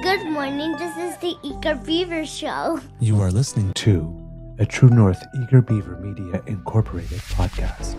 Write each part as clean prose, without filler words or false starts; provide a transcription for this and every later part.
Good morning. This is the Eager Beaver Show. You are listening to a True North Eager Beaver Media Incorporated podcast.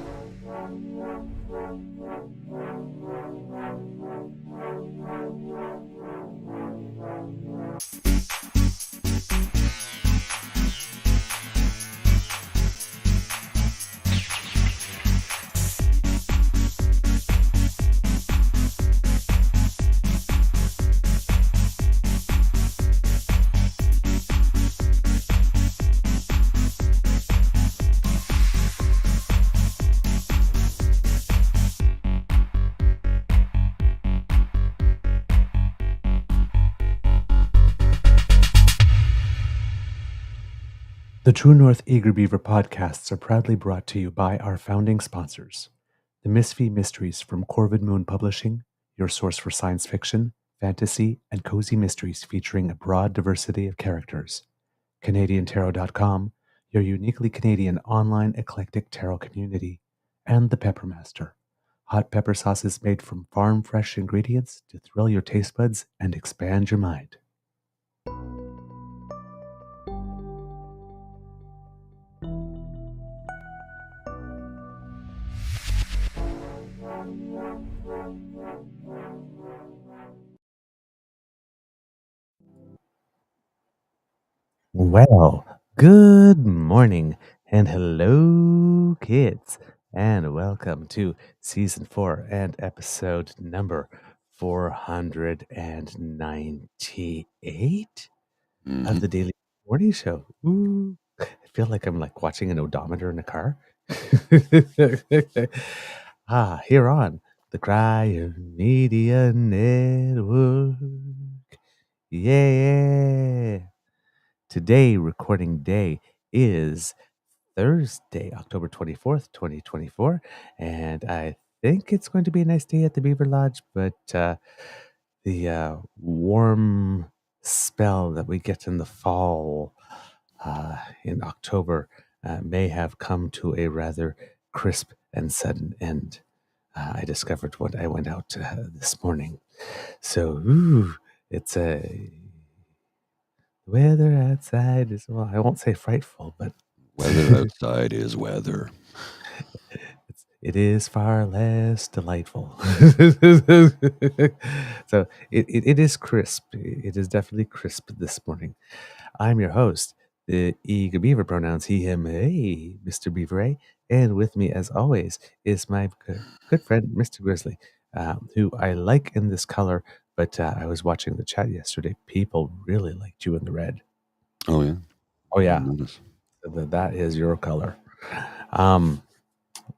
The True North Eager Beaver podcasts are proudly brought to you by our founding sponsors, the Misfit Mysteries from Corvid Moon Publishing, your source for science fiction, fantasy, and cozy mysteries featuring a broad diversity of characters, CanadianTarot.com, your uniquely Canadian online eclectic tarot community, and the Peppermaster, hot pepper sauces made from farm-fresh ingredients to thrill your taste buds and expand your mind. Well, good morning and hello, kids, and welcome to season 4 and episode number 498 of the Daily Morning Show. Ooh, I feel like I'm like watching an odometer in a car. Here on the Crier Media Network. Yeah. Today, recording day, is Thursday, October 24th, 2024. And I think it's going to be a nice day at the Beaver Lodge, but the warm spell that we get in the fall in October may have come to a rather crisp and sudden end. I discovered when I went out this morning. So, it's a... weather outside is, well, I won't say frightful, but weather outside is weather. It is far less delightful. So it is crisp. It is definitely crisp this morning. I'm your host, the Eager Beaver, pronouns he, him, hey, Mr. Beaver A. And with me, as always, is my good friend, Mr. Grizzly, who I like in this color, but I was watching the chat yesterday. People really liked you in the red. Oh, yeah? Oh, yeah. That is your color.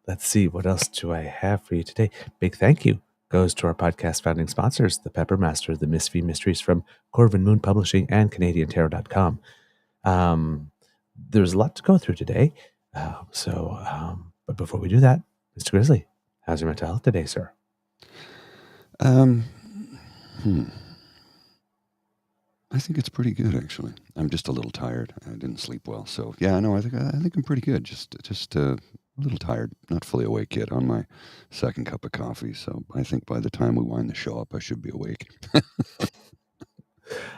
Let's see, what else do I have for you today? Big thank you goes to our podcast founding sponsors, the Peppermaster, the Misfit Mysteries from Corvid Moon Publishing, and CanadianTarot.com. There's a lot to go through today. But before we do that, Mr. Grizzly, how's your mental health today, sir? I think it's pretty good, actually. I'm just a little tired. I didn't sleep well, so yeah, no, I think I'm pretty good. Just a little tired, not fully awake yet on my second cup of coffee. So I think by the time we wind the show up, I should be awake.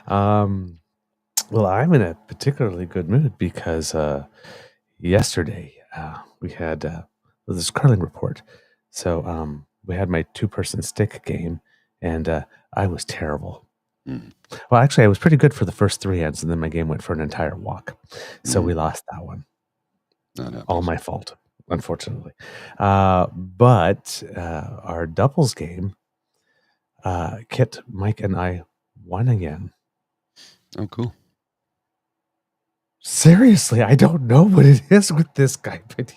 Well, I'm in a particularly good mood because yesterday we had this curling report. So we had my 2-person stick game, and I was terrible. Well, actually, I was pretty good for the first 3 ends, and then my game went for an entire walk. So we lost that one. All my fault, unfortunately. But our doubles game, Kit, Mike, and I won again. Oh, cool. Seriously, I don't know what it is with this guy, but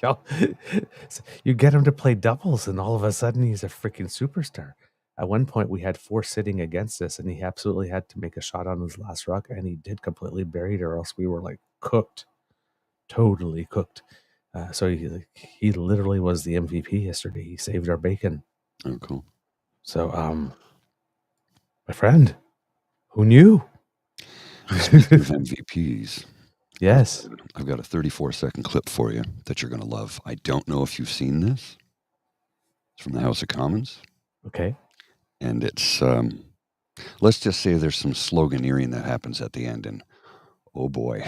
you get him to play doubles, and all of a sudden he's a freaking superstar. At one point, we had 4 sitting against us, and he absolutely had to make a shot on his last rock, and he did completely bury it, or else we were like cooked, totally cooked. So he literally was the MVP yesterday. He saved our bacon. Oh, cool. So, my friend, who knew? Speaking of MVPs, yes, I've got a 34-second clip for you that you're going to love. I don't know if you've seen this. It's from the House of Commons. Okay. And it's Let's just say there's some sloganeering that happens at the end, and oh boy.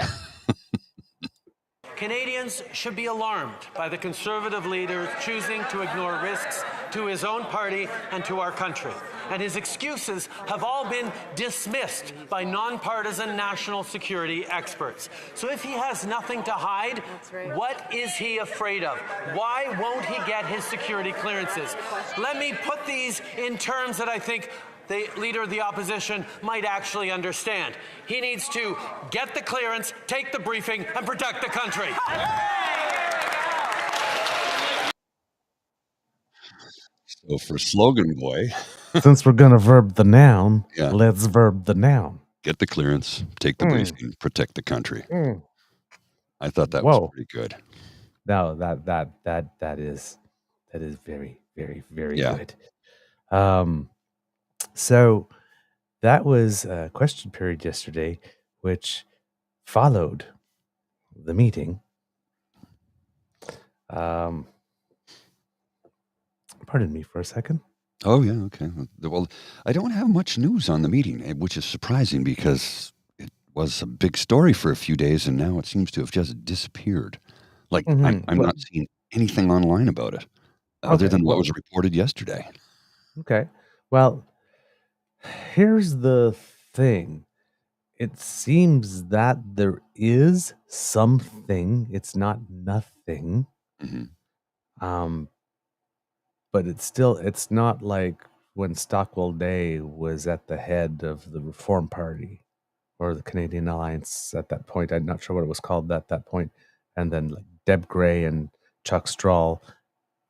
Canadians should be alarmed by the Conservative leader choosing to ignore risks to his own party and to our country. And his excuses have all been dismissed by nonpartisan national security experts. So if he has nothing to hide, what is he afraid of? Why won't he get his security clearances? Let me put these in terms that I think the leader of the opposition might actually understand. He needs to get the clearance, take the briefing, and protect the country. So for Slogan Boy, Since we're going to verb the noun, Yeah. let's verb the noun. get the clearance, take the briefing, protect the country. I thought that Whoa. was pretty good. No, that is very, very, very Yeah. good. So that was a question period yesterday, which followed the meeting. Pardon me for a second. Oh, yeah, okay. Well, I don't have much news on the meeting, which is surprising because it was a big story for a few days, and now it seems to have just disappeared. Like, I'm Well- not seeing anything online about it, other Okay, than what well- was reported yesterday. Okay. Well, here's the thing. It seems that there is something. It's not nothing. Mhm. But it's not like when Stockwell Day was at the head of the Reform Party or the Canadian Alliance at that point. I'm not sure what it was called at that point. And then like Deb Gray and Chuck Strahl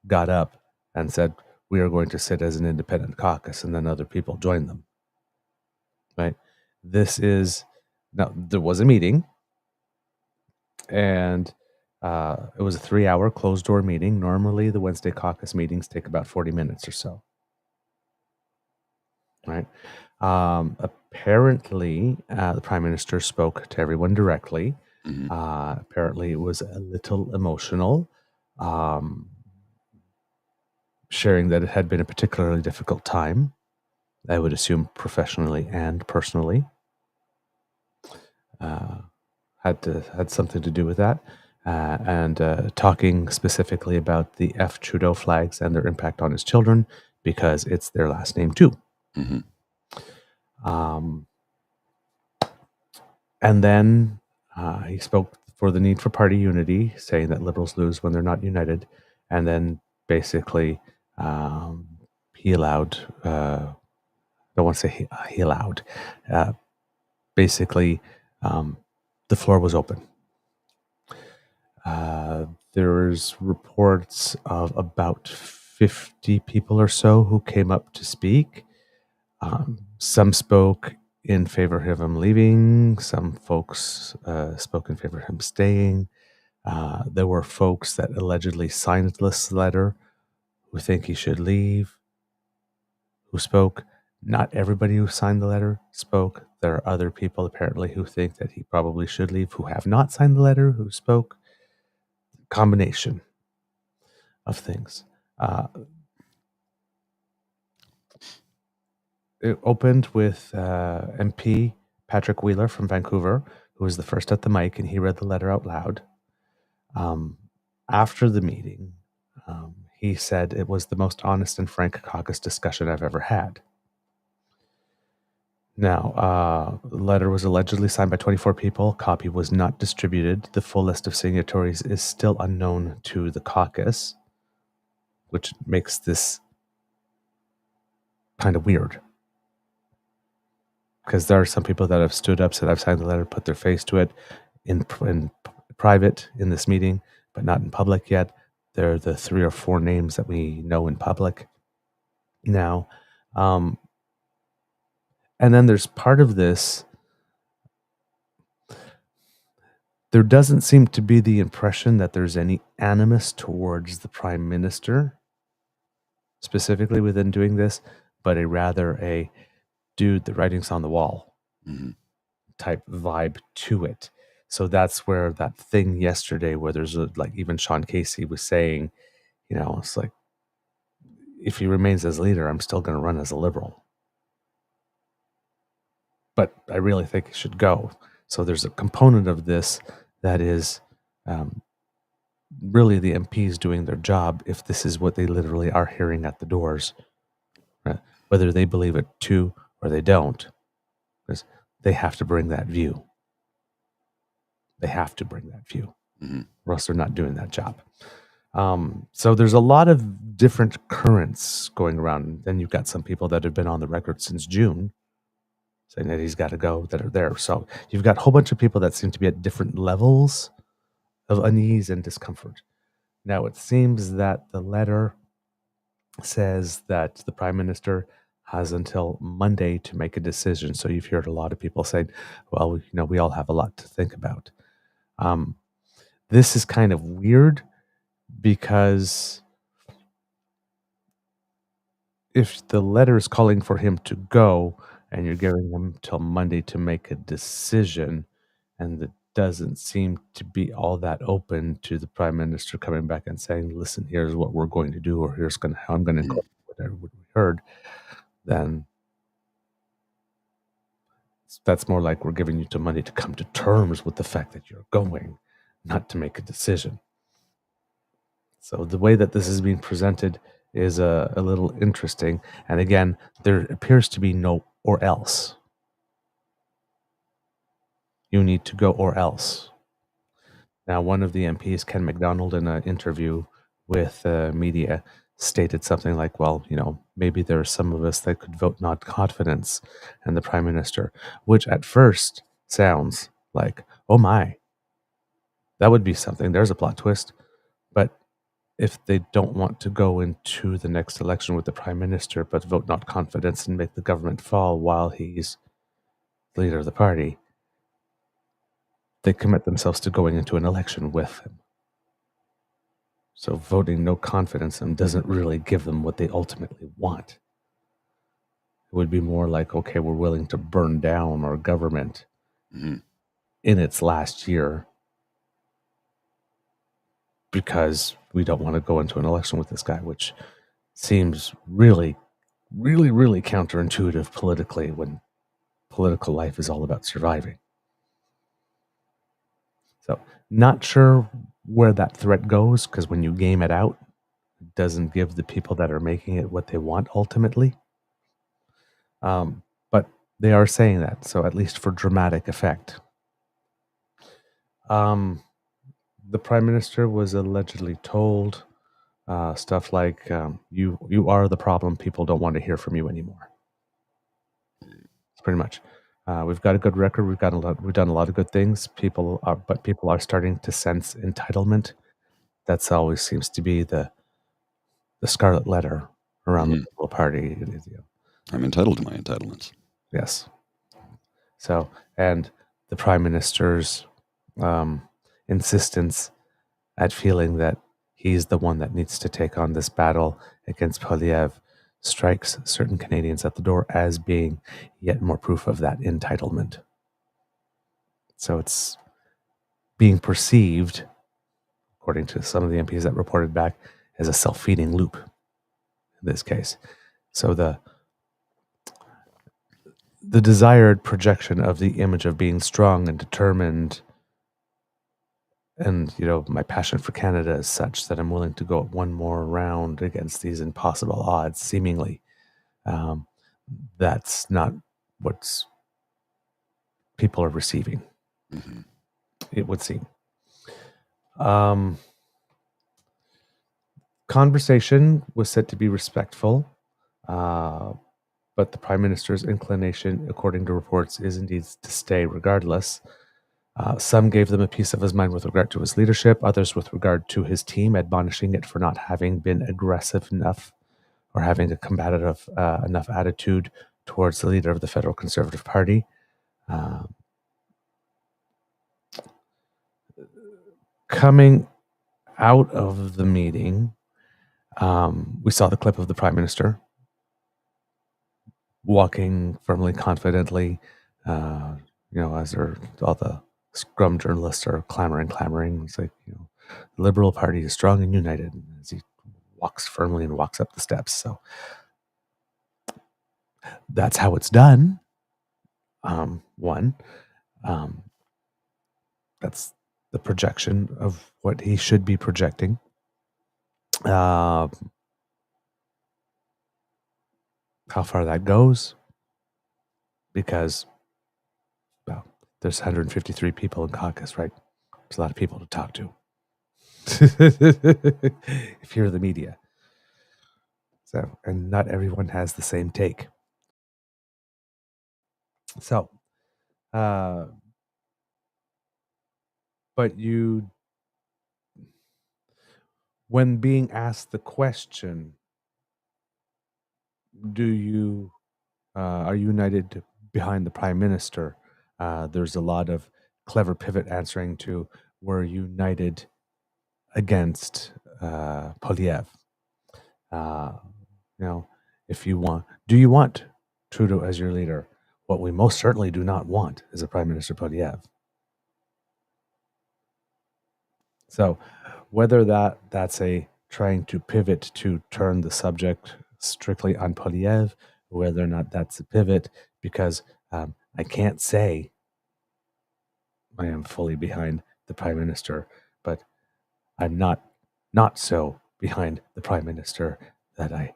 got up and said, we are going to sit as an independent caucus, and then other people joined them. Right? Now there was a meeting, and it was a 3-hour closed door meeting. Normally the Wednesday caucus meetings take about 40 minutes or so. Right. Apparently, the Prime Minister spoke to everyone directly. Mhm. Apparently, it was a little emotional, sharing that it had been a particularly difficult time, I would assume professionally and personally. Had something to do with that. And talking specifically about the F. Trudeau flags and their impact on his children, because it's their last name too. Mhm. And then he spoke for the need for party unity, saying that Liberals lose when they're not united. And then basically he allowed, don't want to say he allowed, basically the floor was open. There was reports of about 50 people or so who came up to speak. Some spoke in favor of him leaving. Some folks spoke in favor of him staying. There were folks that allegedly signed this letter who think he should leave, who spoke. Not everybody who signed the letter spoke. There are other people apparently who think that he probably should leave, who have not signed the letter, who spoke. Combination of things. It opened with MP Patrick Wheeler from Vancouver, who was the first at the mic, and he read the letter out loud. After the meeting, he said it was the most honest and frank caucus discussion I've ever had. Now, the letter was allegedly signed by 24 people. Copy was not distributed. The full list of signatories is still unknown to the caucus, which makes this kind of weird. Because there are some people that have stood up, said, I've signed the letter, put their face to it in private in this meeting, but not in public yet. They're the 3 or 4 names that we know in public now. And then there's part of this. There doesn't seem to be the impression that there's any animus towards the Prime Minister, specifically within doing this, but a dude, the writing's on the wall type vibe to it. So that's where that thing yesterday where there's like even Sean Casey was saying, it's like, if he remains as leader, I'm still going to run as a Liberal. but I really think he should go. So there's a component of this that is really the MPs doing their job if this is what they literally are hearing at the doors, right? Whether they believe it too or they don't, because they have to bring that view. They have to bring that view, or else they're not doing that job. So there's a lot of different currents going around. Then you've got some people that have been on the record since June saying that he's got to go, that are there. So you've got a whole bunch of people that seem to be at different levels of unease and discomfort. Now, it seems that the letter says that the Prime Minister has until Monday to make a decision. So you've heard a lot of people saying, well, we all have a lot to think about. This is kind of weird because if the letter is calling for him to go and you're giving him till Monday to make a decision, and it doesn't seem to be all that open to the Prime Minister coming back and saying, listen, here's what we're going to do, or here's how I'm going to go, whatever we heard, then that's more like we're giving you till Monday to come to terms with the fact that you're going, not to make a decision. So the way that this is being presented is a little interesting. And again, there appears to be no or else. You need to go or else. Now, one of the MPs, Ken MacDonald, in an interview with media, stated something like, well, maybe there are some of us that could vote not confidence in the Prime Minister, which at first sounds like, oh my, that would be something. There's a plot twist. But if they don't want to go into the next election with the Prime Minister, but vote not confidence and make the government fall while he's the leader of the party, they commit themselves to going into an election with him. So voting no confidence in him doesn't really give them what they ultimately want. It would be more like, okay, we're willing to burn down our government in its last year because we don't want to go into an election with this guy, which seems really, really, really counterintuitive politically when political life is all about surviving. So not sure where that threat goes, because when you game it out, it doesn't give the people that are making it what they want ultimately. But they are saying that, so at least for dramatic effect. The Prime Minister was allegedly told stuff like, you are the problem, people don't want to hear from you anymore. Pretty much. We've got a good record, we've done a lot of good things, but people are starting to sense entitlement. That's always seems to be the scarlet letter around the Liberal Party. I'm entitled to my entitlements. Yes. So, and the Prime Minister's insistence at feeling that he's the one that needs to take on this battle against Poilievre strikes certain Canadians at the door as being yet more proof of that entitlement. So it's being perceived, according to some of the MPs that reported back, as a self-feeding loop in this case. So the desired projection of the image of being strong and determined, and my passion for Canada is such that I'm willing to go one more round against these impossible odds, seemingly. That's not what people are receiving. It would seem. Conversation was said to be respectful, but the Prime Minister's inclination, according to reports, is indeed to stay regardless. Some gave them a piece of his mind with regard to his leadership, others with regard to his team, admonishing it for not having been aggressive enough or having a combative enough attitude towards the leader of the Federal Conservative Party. Coming out of the meeting, we saw the clip of the Prime Minister walking firmly, confidently, as all the scrum journalists are clamoring. It's like, the Liberal Party is strong and united as he walks firmly and walks up the steps. So that's how it's done. One, um, that's the projection of what he should be projecting. How far that goes, because, well, there's 153 people in caucus, right? There's a lot of people to talk to. If you're the media. So, and not everyone has the same take. So, but when being asked the question, are you united behind the prime minister? There's a lot of clever pivot answering to, we're united against Polyev. Do you want Trudeau as your leader? What we most certainly do not want is a Prime Minister Polyev. So whether that's a trying to pivot to turn the subject strictly on Polyev, whether or not that's a pivot, because I can't say I am fully behind the Prime Minister, but I'm not so behind the Prime Minister that I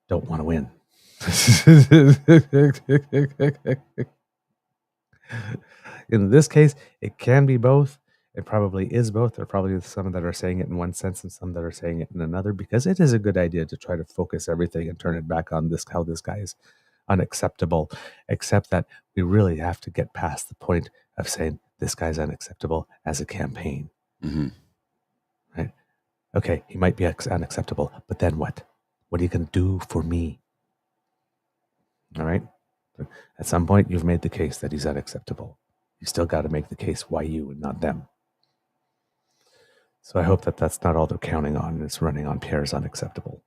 don't want to win. In this case, it can be both. It probably is both. There are probably some that are saying it in one sense and some that are saying it in another, because it is a good idea to try to focus everything and turn it back on how this guy is unacceptable, except that we really have to get past the point of saying this guy's unacceptable as a campaign. Mm-hmm. Right? Okay, he might be unacceptable, but then what? What are you going to do for me? All right? At some point, you've made the case that he's unacceptable. You still got to make the case why you and not them. So I hope that that's not all they're counting on, is running on Pierre's unacceptable.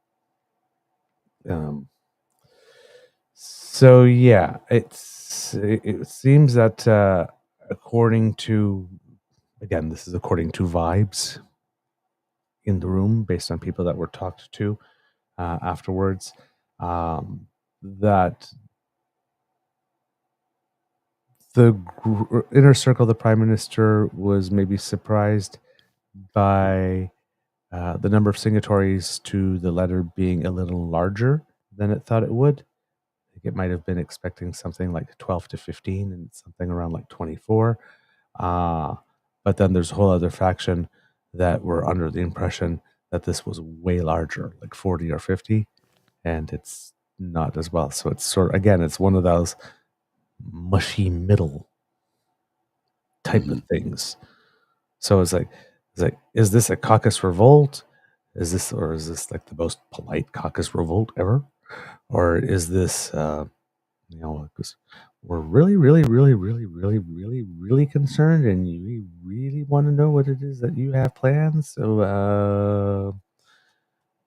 So yeah, it seems that according to, again, this is according to vibes in the room based on people that were talked to afterwards, that the inner circle of the Prime Minister was maybe surprised by the number of signatories to the letter being a little larger than it thought it would. I think it might have been expecting something like 12 to 15 and something around like 24. But then there's a whole other faction that were under the impression that this was way larger, like 40 or 50, and it's not as well. So it's it's one of those mushy middle type of things. So it's like, is this a caucus revolt? Is this like the most polite caucus revolt ever? Or is this, because we're really, really, really, really, really, really, really concerned, and we really want to know what it is that you have planned. So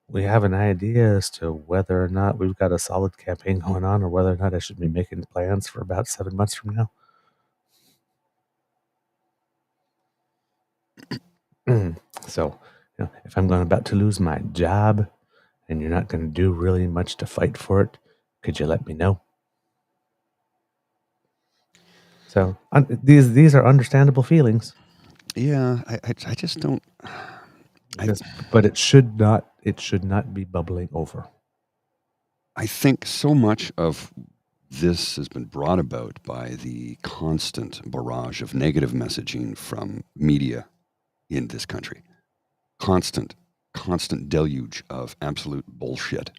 we have an idea as to whether or not we've got a solid campaign going on, or whether or not I should be making plans for about 7 months from now. So, if I'm about to lose my job and you're not going to do really much to fight for it, could you let me know? So these are understandable feelings. Yeah, I just don't. But it should not be bubbling over. I think so much of this has been brought about by the constant barrage of negative messaging from media in this country. Constant deluge of absolute bullshit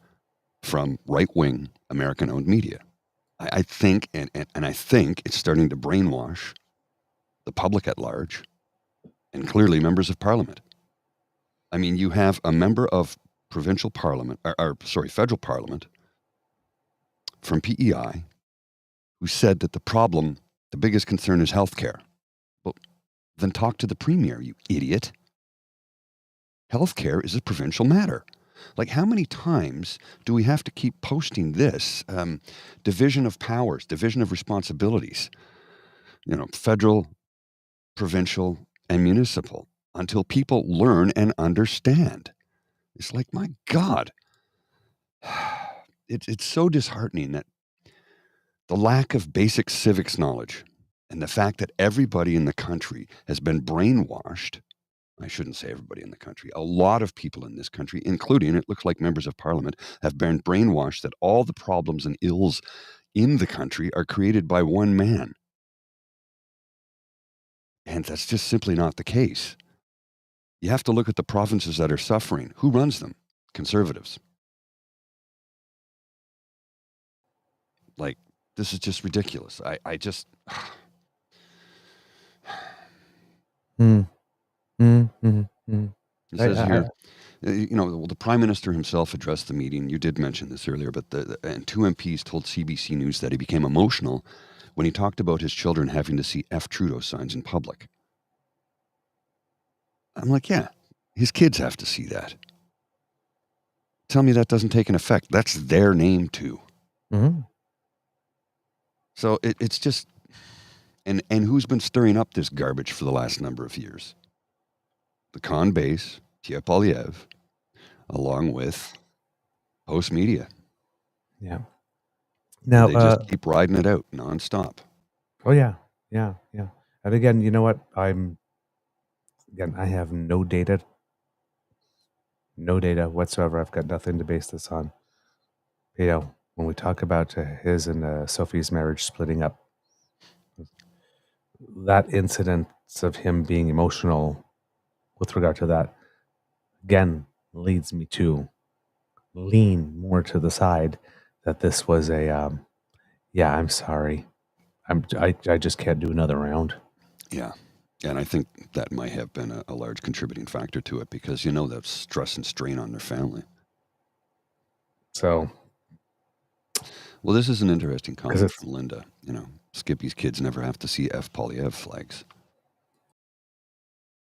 from right-wing American-owned media. I think, and I think it's starting to brainwash the public at large, and clearly members of parliament. I mean, you have a member of provincial parliament, federal parliament from PEI, who said that the biggest concern is healthcare. Well, then talk to the premier, you idiot. Healthcare is a provincial matter. Like, how many times do we have to keep posting this? Division of powers, division of responsibilities, federal, provincial, and municipal, until people learn and understand. It's like, my God, it's so disheartening that The lack of basic civics knowledge and the fact that everybody in the country has been brainwashed. I shouldn't say everybody in the country. A lot of people in this country, including, it looks like, members of parliament, have been brainwashed that all the problems and ills in the country are created by one man. And that's just simply not the case. You have to look at the provinces that are suffering. Who runs them? Conservatives. Like, this is just ridiculous. I just... It says here, the Prime Minister himself addressed the meeting. You did mention this earlier, but and two MPs told CBC News that he became emotional when he talked about his children having to see F. Trudeau signs in public. I'm like, yeah, his kids have to see that. Tell me that doesn't take an effect. That's their name too. Mm-hmm. So it's just, and who's been stirring up this garbage for the last number of years? The Khan base, Tia Polyev, along with Post Media. Yeah. Now they just keep riding it out nonstop. Oh yeah. And again, you know what? I have no data whatsoever. I've got nothing to base this on. When we talk about his and Sophie's marriage splitting up, that incident of him being emotional with regard to that, again, leads me to lean more to the side that this was I'm sorry. I just can't do another round. Yeah. And I think that might have been a large contributing factor to it because, that's stress and strain on their family. So. Well, this is an interesting comment from Linda. Skippy's kids never have to see F. Polyev flags.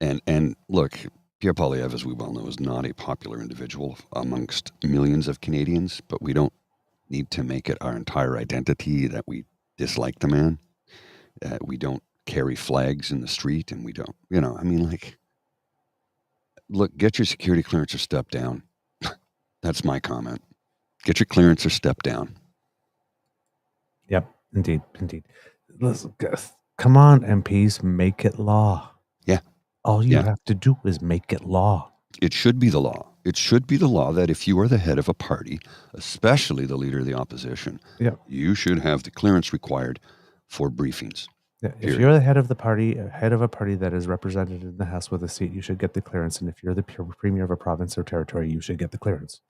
And look, Pierre Polyev, as we well know, is not a popular individual amongst millions of Canadians, but we don't need to make it our entire identity that we dislike the man. We don't carry flags in the street, and we don't, look, get your security clearance or step down. That's my comment. Get your clearance or step down. Yep, indeed. Listen, come on, MPs, make it law. Yeah. All you have to do is make it law. It should be the law. It should be the law that if you are the head of a party, especially the leader of the opposition, you should have the clearance required for briefings. Yeah, if you're the head of a party that is represented in the House with a seat, you should get the clearance. And if you're the premier of a province or territory, you should get the clearance.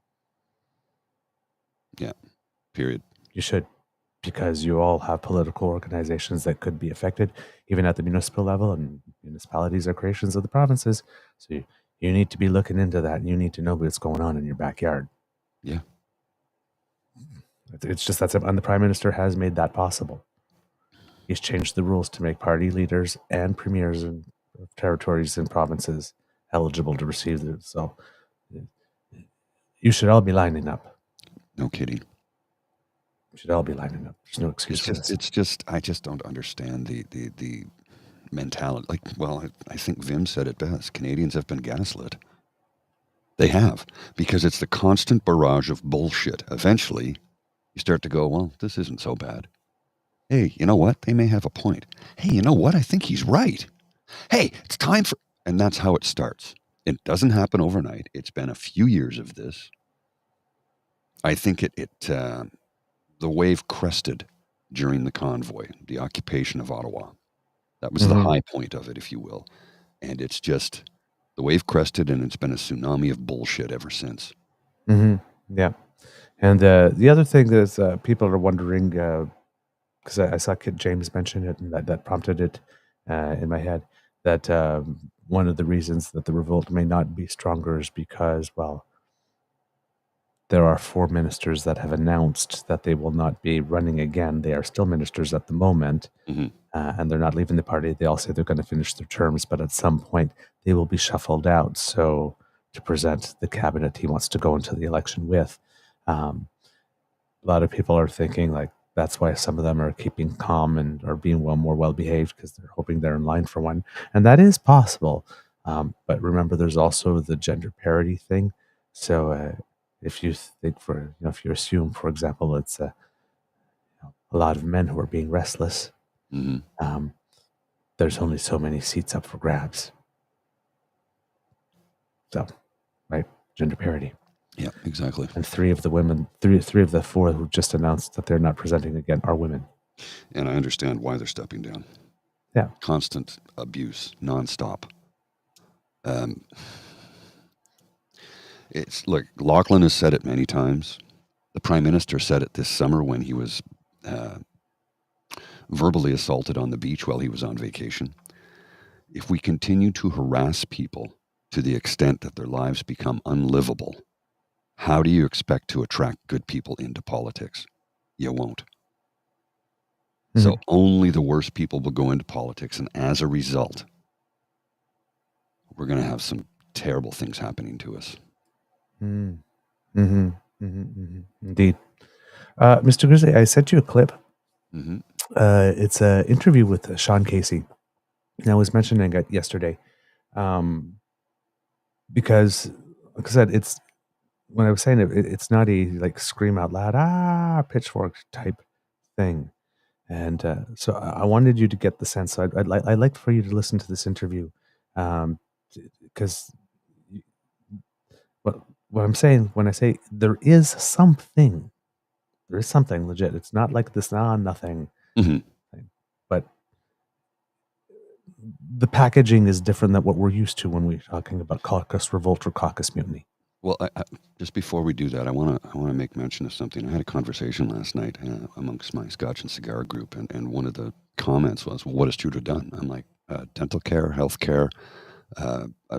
Yeah, period. You should, because you all have political organizations that could be affected, even at the municipal level, and municipalities are creations of the provinces. So you need to be looking into that, and you need to know what's going on in your backyard. Yeah. It's just that, and the Prime Minister has made that possible. He's changed the rules to make party leaders and premiers of territories and provinces eligible to receive them. So you should all be lining up. No kidding. You should all be lining up. There's no excuse for this. I just don't understand the mentality. I think Vim said it best. Canadians have been gaslit. They have, because it's the constant barrage of bullshit. Eventually, you start to go, well, this isn't so bad. Hey, you know what? They may have a point. Hey, you know what? I think he's right. Hey, it's time for... And that's how it starts. It doesn't happen overnight. It's been a few years of this. I think the wave crested during the convoy, the occupation of Ottawa. That was the high point of it, if you will. And it's just, the wave crested, and it's been a tsunami of bullshit ever since. Mm-hmm. Yeah. And the other thing is people are wondering... because I saw Kid James mention it, and that prompted it in my head, that one of the reasons that the revolt may not be stronger is because, well, there are 4 ministers that have announced that they will not be running again. They are still ministers at the moment, and they're not leaving the party. They all say they're going to finish their terms, but at some point they will be shuffled out. So to present the cabinet he wants to go into the election with, a lot of people are thinking that's why some of them are keeping calm and are being more well-behaved, because they're hoping they're in line for one. And that is possible. But remember, there's also the gender parity thing. So if you think if you assume, for example, it's a lot of men who are being restless. Mm-hmm. There's only so many seats up for grabs. So, right, gender parity. Yeah, exactly. And three of the four who just announced that they're not presenting again are women. And I understand why they're stepping down. Yeah. Constant abuse, nonstop. Look, Lachlan has said it many times. The Prime Minister said it this summer when he was verbally assaulted on the beach while he was on vacation. If we continue to harass people to the extent that their lives become unlivable, how do you expect to attract good people into politics? You won't. Mm-hmm. So only the worst people will go into politics, and as a result, we're going to have some terrible things happening to us. Mm-hmm. Mm-hmm. Mm-hmm. Indeed. Mr. Grizzly, I sent you a clip. Mm-hmm. It's an interview with Sean Casey. And I was mentioning it yesterday because, like I said, it's when I was saying it's not a like scream out loud, pitchfork type thing. And so I wanted you to get the sense. So I'd like for you to listen to this interview because what I'm saying when I say there is something legit. It's not like this nothing Mm-hmm. thing, but the packaging is different than what we're used to when we're talking about caucus revolt or caucus mutiny. Well, I, just before we do that, I want to make mention of something. I had a conversation last night amongst my Scotch and cigar group, and one of the comments was, "Well, what has Trudeau done?" I'm like, dental care, health care,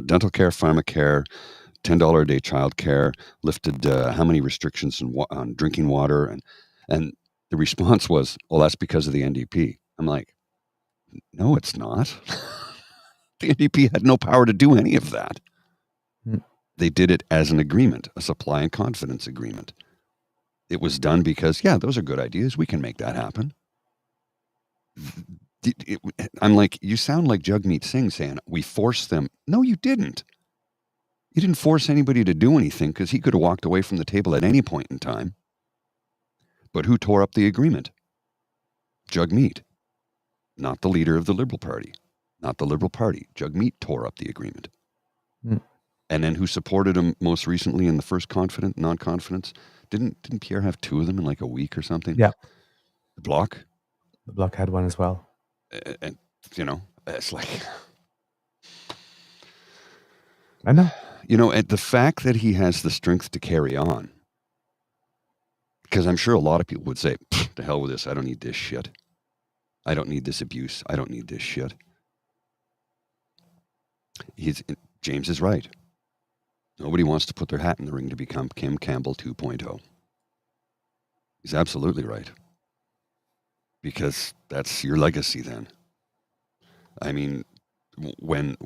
dental care, pharmacare, $10 a day child care, lifted how many restrictions on drinking water, and the response was, "Well, that's because of the NDP." I'm like, "No, it's not." The NDP had no power to do any of that. They did it as an agreement, a supply and confidence agreement. It was done because, yeah, those are good ideas. We can make that happen. I'm like, you sound like Jagmeet Singh saying, we forced them. No, you didn't. You didn't force anybody to do anything because he could have walked away from the table at any point in time. But who tore up the agreement? Jagmeet, not the leader of the Liberal Party. Not the Liberal Party. Jagmeet tore up the agreement. And then who supported him most recently in the first non-confidence? Didn't Pierre have two of them in like a week or something? Yeah. The Bloc? The Bloc had one as well. And, it's like... I know. And the fact that he has the strength to carry on, because I'm sure a lot of people would say, to hell with this, I don't need this shit. I don't need this abuse. I don't need this shit. James is right. Nobody wants to put their hat in the ring to become Kim Campbell 2.0. He's absolutely right. Because that's your legacy then. I mean, when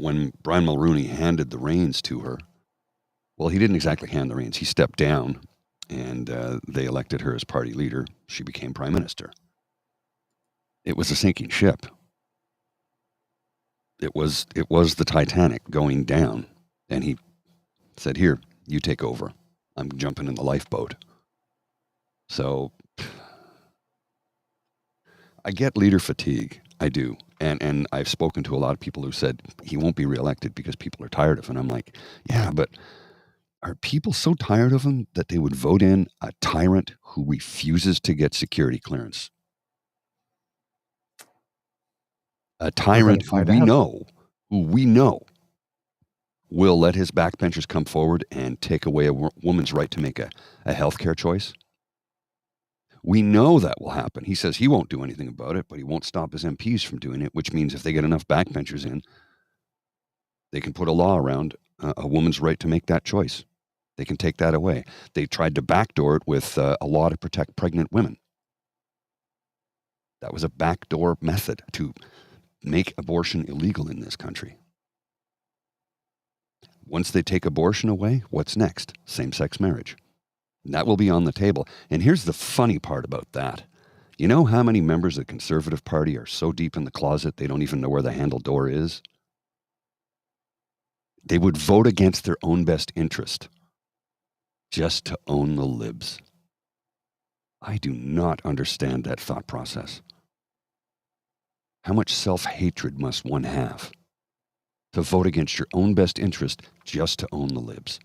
Brian Mulroney handed the reins to her, well, he didn't exactly hand the reins. He stepped down, and they elected her as party leader. She became prime minister. It was a sinking ship. It was the Titanic going down, and he said, "Here, you take over. I'm jumping in the lifeboat." So I get leader fatigue. I do. And I've spoken to a lot of people who said he won't be reelected because people are tired of him. And I'm like, yeah, but are people so tired of him that they would vote in a tyrant who refuses to get security clearance? A tyrant who we know will let his backbenchers come forward and take away a woman's right to make a healthcare choice. We know that will happen. He says he won't do anything about it, but he won't stop his MPs from doing it, which means if they get enough backbenchers in, they can put a law around a woman's right to make that choice. They can take that away. They tried to backdoor it with a law to protect pregnant women. That was a backdoor method to make abortion illegal in this country. Once they take abortion away, what's next? Same-sex marriage. And that will be on the table. And here's the funny part about that. You know how many members of the Conservative Party are so deep in the closet they don't even know where the handle door is? They would vote against their own best interest just to own the libs. I do not understand that thought process. How much self-hatred must one have to vote against your own best interest just to own the libs?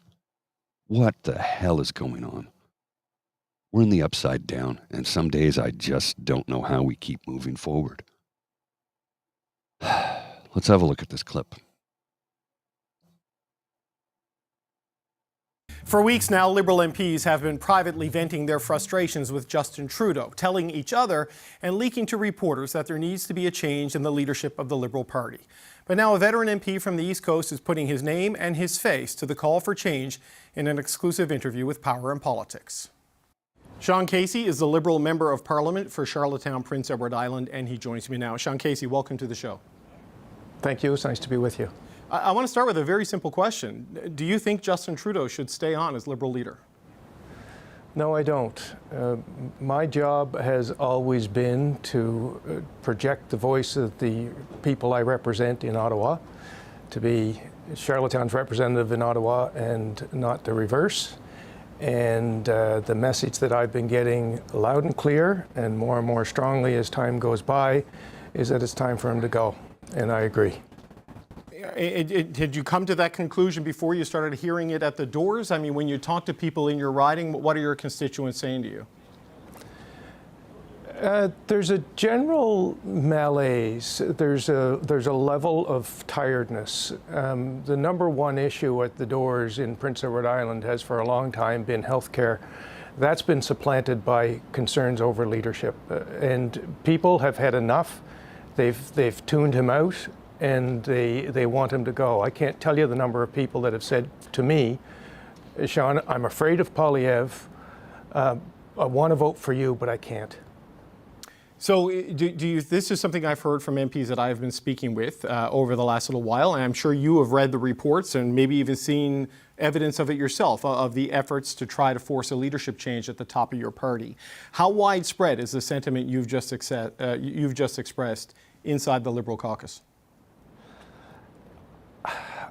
What the hell is going on? We're in the upside down, and some days I just don't know how we keep moving forward. Let's have a look at this clip. For weeks now, Liberal MPs have been privately venting their frustrations with Justin Trudeau, telling each other and leaking to reporters that there needs to be a change in the leadership of the Liberal Party. But now a veteran MP from the East Coast is putting his name and his face to the call for change in an exclusive interview with Power and Politics. Sean Casey is the Liberal Member of Parliament for Charlottetown, Prince Edward Island, and he joins me now. Sean Casey, welcome to the show. Thank you. It's nice to be with you. I want to start with a very simple question. Do you think Justin Trudeau should stay on as Liberal leader? No, I don't. My job has always been to project the voice of the people I represent in Ottawa, to be Charlottetown's representative in Ottawa and not the reverse. And the message that I've been getting loud and clear and more strongly as time goes by is that it's time for him to go. And I agree. Did you come to that conclusion before you started hearing it at the doors? I mean, when you talk to people in your riding, what are your constituents saying to you? There's a general malaise. There's a level of tiredness. The number one issue at the doors in Prince Edward Island has for a long time been healthcare. That's been supplanted by concerns over leadership. And people have had enough. They've tuned him out, and they want him to go. I can't tell you the number of people that have said to me, Sean, I'm afraid of Poilievre. I want to vote for you, but I can't. So this is something I've heard from MPs that I've been speaking with over the last little while, and I'm sure you have read the reports and maybe even seen evidence of it yourself, of the efforts to try to force a leadership change at the top of your party. How widespread is the sentiment you've just expressed inside the Liberal caucus?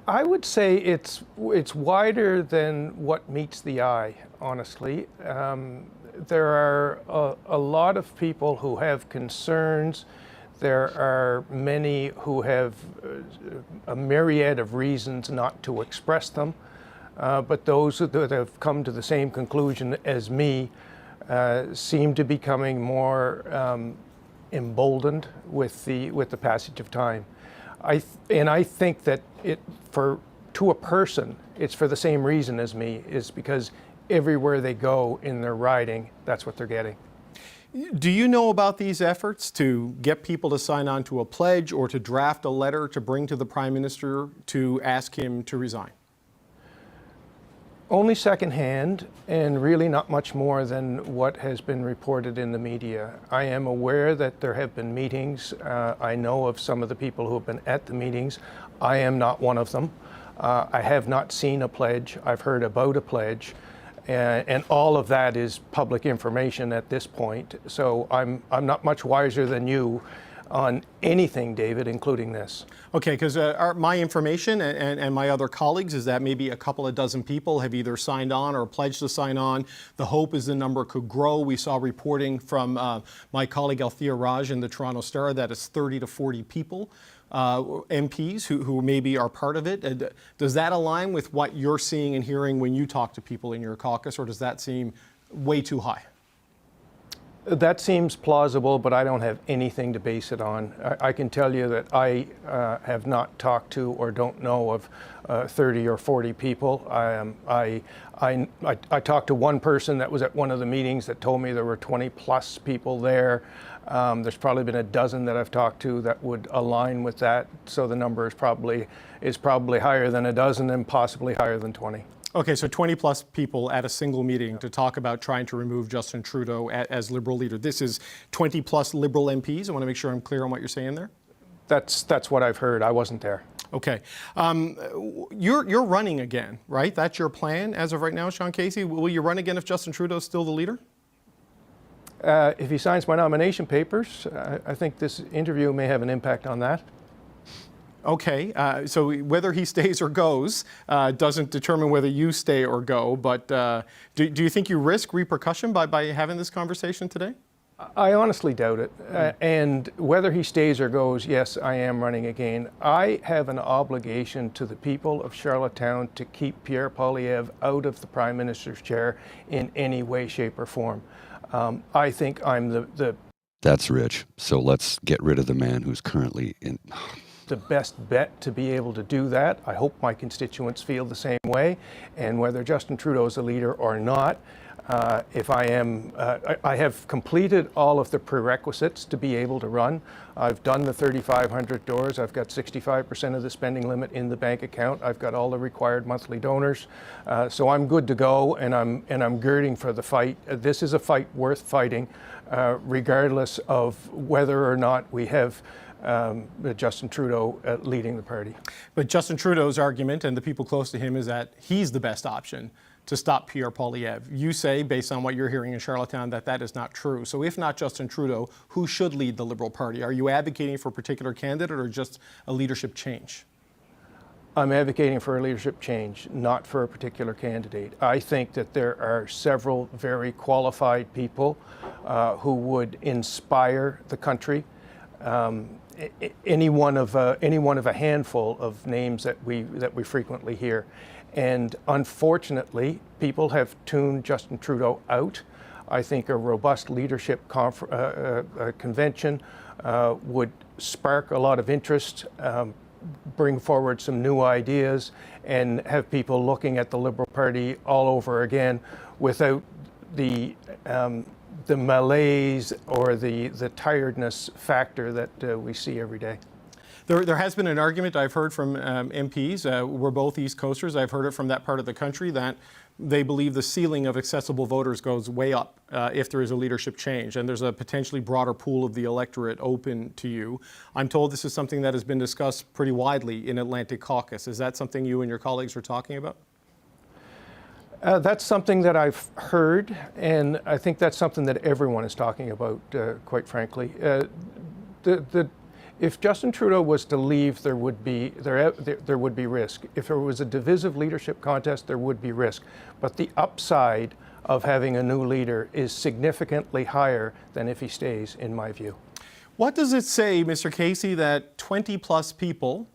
I would say it's wider than what meets the eye, honestly. There are a lot of people who have concerns. There are many who have a myriad of reasons not to express them. But those that have come to the same conclusion as me seem to be becoming more emboldened with the passage of time. I think that to a person, it's for the same reason as me, is because everywhere they go in their riding, that's what they're getting. Do you know about these efforts to get people to sign on to a pledge or to draft a letter to bring to the Prime Minister to ask him to resign? Only secondhand, and really not much more than what has been reported in the media. I am aware that there have been meetings. I know of some of the people who have been at the meetings. I am not one of them. I have not seen a pledge. I've heard about a pledge. And all of that is public information at this point. So I'm not much wiser than you on anything, David, including this. Okay, because my information and my other colleagues is that maybe a couple of dozen people have either signed on or pledged to sign on. The hope is the number could grow. We saw reporting from my colleague Althea Raj in the Toronto Star that it's 30 to 40 people. MPs who maybe are part of it. Does that align with what you're seeing and hearing when you talk to people in your caucus, or does that seem way too high? That seems plausible, but I don't have anything to base it on. I can tell you that I have not talked to or don't know of 30 or 40 people. I talked to one person that was at one of the meetings that told me there were 20 plus people there. There's probably been a dozen that I've talked to that would align with that. So the number is probably higher than a dozen and possibly higher than 20. Okay, so 20 plus people at a single meeting to talk about trying to remove Justin Trudeau as Liberal leader. This is 20 plus Liberal MPs. I want to make sure I'm clear on what you're saying there. That's what I've heard. I wasn't there. Okay. You're running again, right? That's your plan as of right now, Sean Casey. Will you run again if Justin Trudeau is still the leader? If he signs my nomination papers, I think this interview may have an impact on that. Okay, so whether he stays or goes doesn't determine whether you stay or go, but do you think you risk repercussion by having this conversation today? I honestly doubt it. And whether he stays or goes, yes, I am running again. I have an obligation to the people of Charlottetown to keep Pierre Poilievre out of the Prime Minister's chair in any way, shape, or form. I think I'm the That's rich. So let's get rid of the man who's currently in. The best bet to be able to do that. I hope my constituents feel the same way. And whether Justin Trudeau is a leader or not, if I am, I have completed all of the prerequisites to be able to run. I've done the 3,500 doors. I've got 65% of the spending limit in the bank account. I've got all the required monthly donors. So I'm good to go, and I'm girding for the fight. This is a fight worth fighting, regardless of whether or not we have Justin Trudeau leading the party. But Justin Trudeau's argument, and the people close to him, is that he's the best option to stop Pierre Poilievre. You say, based on what you're hearing in Charlottetown, that that is not true. So if not Justin Trudeau, who should lead the Liberal Party? Are you advocating for a particular candidate or just a leadership change? I'm advocating for a leadership change, not for a particular candidate. I think that there are several very qualified people who would inspire the country. Any one of a handful of names that we frequently hear, and unfortunately, people have tuned Justin Trudeau out. I think a robust leadership convention would spark a lot of interest, bring forward some new ideas, and have people looking at the Liberal Party all over again without the malaise or the tiredness factor that we see every day. There has been an argument I've heard from MPs, we're both East Coasters, I've heard it from that part of the country, that they believe the ceiling of accessible voters goes way up if there is a leadership change, and there's a potentially broader pool of the electorate open to you. I'm told this is something that has been discussed pretty widely in Atlantic Caucus. Is that something you and your colleagues are talking about? That's something that I've heard, and I think that's something that everyone is talking about, quite frankly. If Justin Trudeau was to leave, there would be risk. If there was a divisive leadership contest, there would be risk. But the upside of having a new leader is significantly higher than if he stays, in my view. What does it say, Mr. Casey, that 20 plus people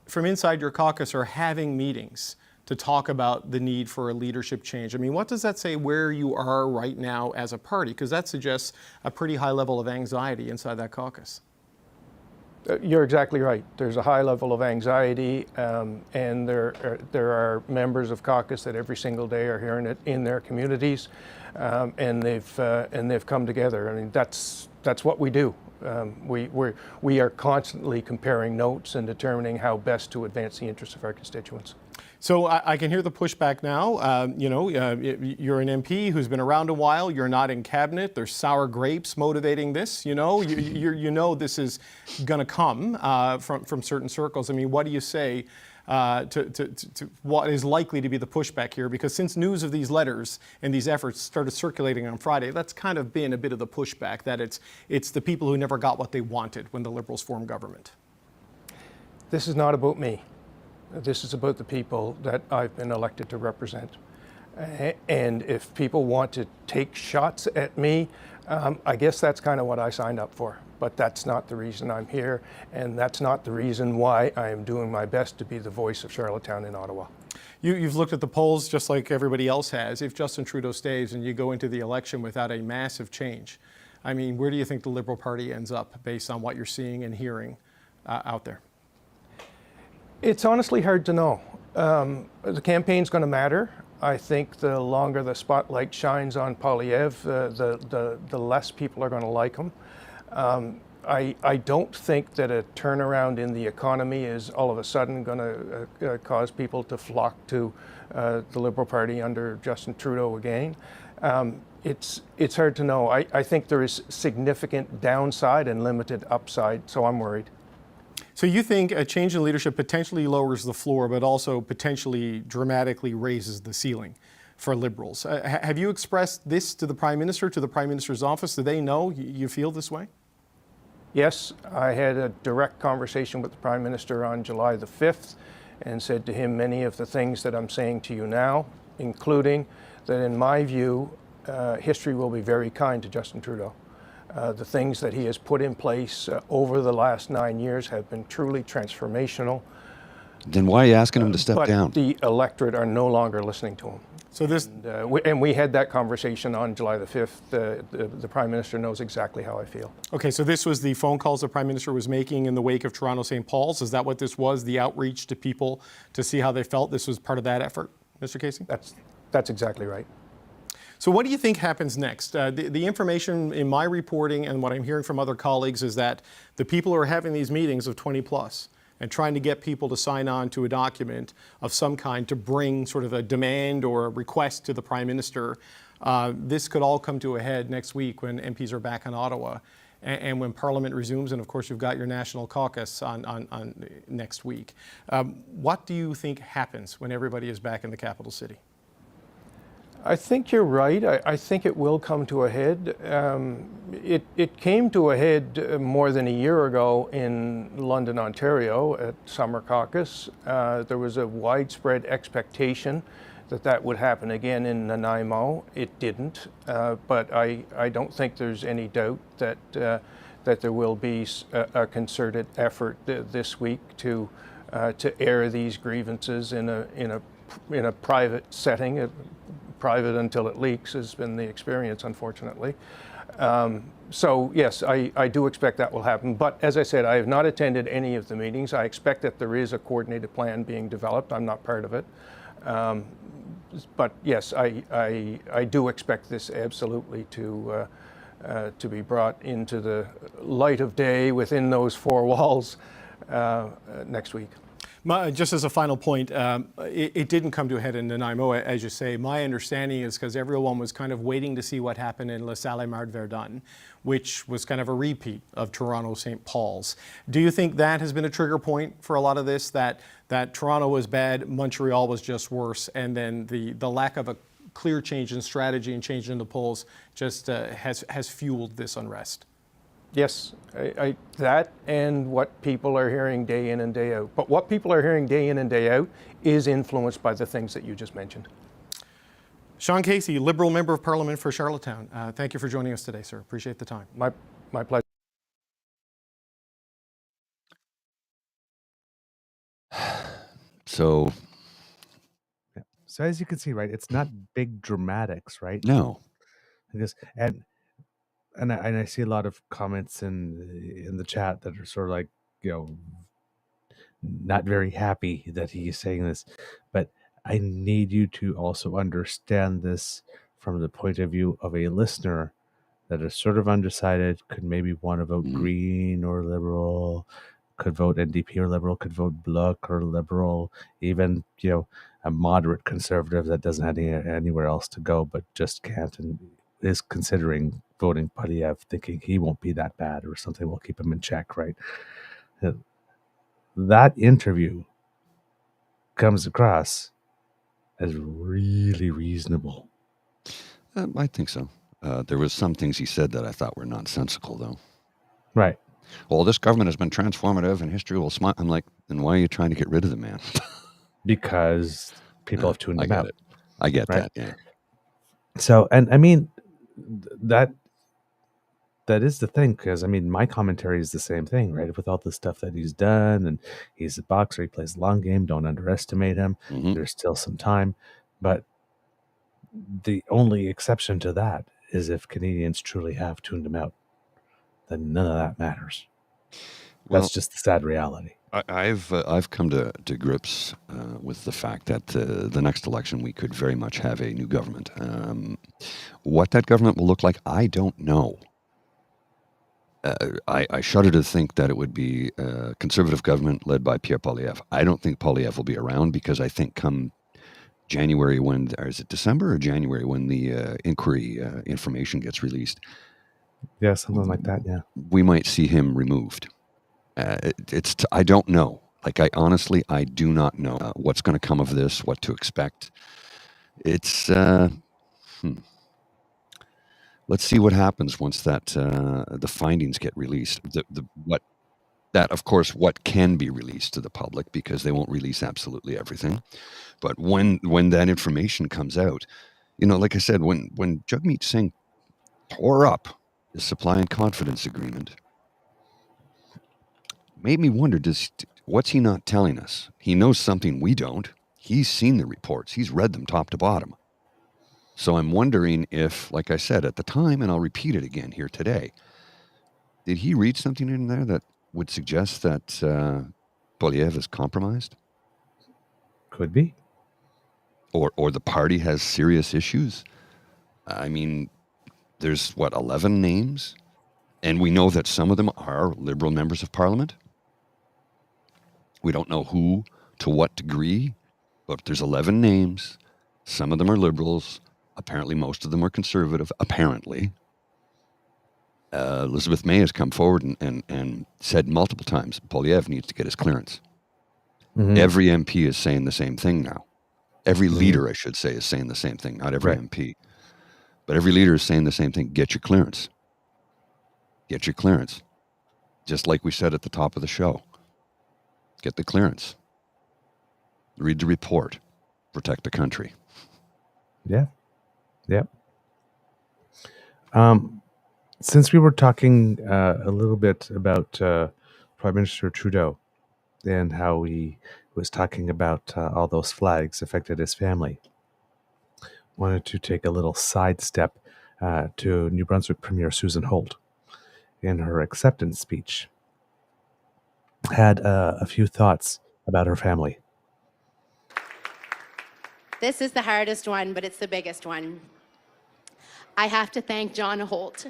from inside your caucus are having meetings to talk about the need for a leadership change? I mean, what does that say where you are right now as a party? Because that suggests a pretty high level of anxiety inside that caucus. You're exactly right. There's a high level of anxiety, and there are members of caucus that every single day are hearing it in their communities, and they've come together. I mean, that's what we do. We are constantly comparing notes and determining how best to advance the interests of our constituents. So I can hear the pushback now. You're an MP who's been around a while. You're not in cabinet. There's sour grapes motivating this. You know this is going to come from certain circles. I mean, what do you say to what is likely to be the pushback here? Because since news of these letters and these efforts started circulating on Friday, that's kind of been a bit of the pushback, that it's the people who never got what they wanted when the Liberals formed government. This is not about me. This is about the people that I've been elected to represent. And if people want to take shots at me, I guess that's kind of what I signed up for. But that's not the reason I'm here, and that's not the reason why I am doing my best to be the voice of Charlottetown in Ottawa. You've looked at the polls just like everybody else has. If Justin Trudeau stays and you go into the election without a massive change, I mean, where do you think the Liberal Party ends up based on what you're seeing and hearing out there? It's honestly hard to know. The campaign's going to matter. I think the longer the spotlight shines on Poilievre, the less people are going to like him. I don't think that a turnaround in the economy is all of a sudden going to cause people to flock to the Liberal Party under Justin Trudeau again. It's hard to know. I think there is significant downside and limited upside, so I'm worried. So you think a change in leadership potentially lowers the floor, but also potentially dramatically raises the ceiling for Liberals. Have you expressed this to the Prime Minister, to the Prime Minister's office? Do they know you feel this way? Yes, I had a direct conversation with the Prime Minister on July the 5th and said to him many of the things that I'm saying to you now, including that in my view, history will be very kind to Justin Trudeau. The things that he has put in place over the last 9 years have been truly transformational. Then why are you asking him to step but down? the electorate are no longer listening to him. So this, And we had that conversation on July the 5th. The Prime Minister knows exactly how I feel. okay, so this was the phone calls the Prime Minister was making in the wake of Toronto St. Paul's. Is that what this was, the outreach to people to see how they felt? This was part of that effort, Mr. Casey? That's exactly right. So what do you think happens next? The information in my reporting and what I'm hearing from other colleagues is that the people who are having these meetings of 20 plus and trying to get people to sign on to a document of some kind to bring sort of a demand or a request to the Prime Minister, this could all come to a head next week when MPs are back in Ottawa and when Parliament resumes, and of course you've got your National Caucus on next week. What do you think happens when everybody is back in the capital city? I think you're right. I think it will come to a head. It came to a head more than a year ago in London, Ontario at Summer Caucus. There was a widespread expectation that that would happen again in Nanaimo. It didn't, but I don't think there's any doubt that that there will be a concerted effort this week to air these grievances in a private setting. Private until it leaks has been the experience, unfortunately. So yes, I do expect that will happen. But as I said, I have not attended any of the meetings. I expect that there is a coordinated plan being developed. I'm not part of it. But yes, I do expect this absolutely to be brought into the light of day within those four walls next week. Just as a final point, it didn't come to a head in Nanaimo, as you say. My understanding is because everyone was kind of waiting to see what happened in La Salle-Marde-Verdun, which was kind of a repeat of Toronto St. Paul's. Do you think that has been a trigger point for a lot of this, that Toronto was bad, Montreal was just worse, and then the lack of a clear change in strategy and change in the polls just has fueled this unrest? Yes, that and what people are hearing day in and day out. But what people are hearing day in and day out is influenced by the things that you just mentioned. Sean Casey, Liberal Member of Parliament for Charlottetown. Thank you for joining us today, sir. Appreciate the time. My pleasure. So as you can see, right, it's not big dramatics, right? no, And I see a lot of comments in the chat that are sort of like, not very happy that he's saying this. But I need you to also understand this from the point of view of a listener that is sort of undecided, could maybe want to vote Green or Liberal, could vote NDP or Liberal, could vote Bloc or Liberal, even, a moderate conservative that doesn't have anywhere else to go but just can't and is considering voting Poilievre, thinking he won't be that bad or something will keep him in check, right? That interview comes across as really reasonable. I think so. There was some things he said that I thought were nonsensical, though. Right. Well, this government has been transformative and history will smile. I'm like, then why are you trying to get rid of the man? Because people have tuned him out. I get right? that, yeah. So, and I mean, that is the thing, because I mean, my commentary is the same thing, right? With all the stuff that he's done, and he's a boxer, he plays the long game, don't underestimate him. Mm-hmm. There's still some time, but the only exception to that is if Canadians truly have tuned him out, then none of that matters. Well, that's just the sad reality. I've come to grips with the fact that the next election we could very much have a new government. What that government will look like, I don't know. I shudder to think that it would be a conservative government led by Pierre Poilievre. I don't think Poilievre will be around because I think come January or is it December or January when the inquiry information gets released? Yeah, something like that, yeah. We might see him removed. I don't know. Like, I honestly do not know what's going to come of this, what to expect. It's, let's see what happens once that the findings get released. That, of course, what can be released to the public, because they won't release absolutely everything. But when that information comes out, like I said, when Jagmeet Singh tore up the supply and confidence agreement, made me wonder, what's he not telling us? He knows something we don't. He's seen the reports. He's read them top to bottom. So I'm wondering if, like I said at the time, and I'll repeat it again here today, did he read something in there that would suggest that Poilievre is compromised? Could be. Or the party has serious issues? I mean, there's, 11 names? And we know that some of them are Liberal members of Parliament. We don't know who, to what degree, but there's 11 names. Some of them are Liberals. Apparently, most of them are Conservative, apparently. Elizabeth May has come forward and said multiple times, Poilievre needs to get his clearance. Mm-hmm. Every MP is saying the same thing now. Every leader, I should say, is saying the same thing. Not every MP. But every leader is saying the same thing. Get your clearance. Get your clearance. Just like we said at the top of the show. Get the clearance. Read the report. Protect the country. Yeah. Yeah. Since we were talking a little bit about Prime Minister Trudeau and how he was talking about all those flags affected his family, wanted to take a little sidestep to New Brunswick Premier Susan Holt. In her acceptance speech, had a few thoughts about her family. This is the hardest one, but it's the biggest one. I have to thank John Holt.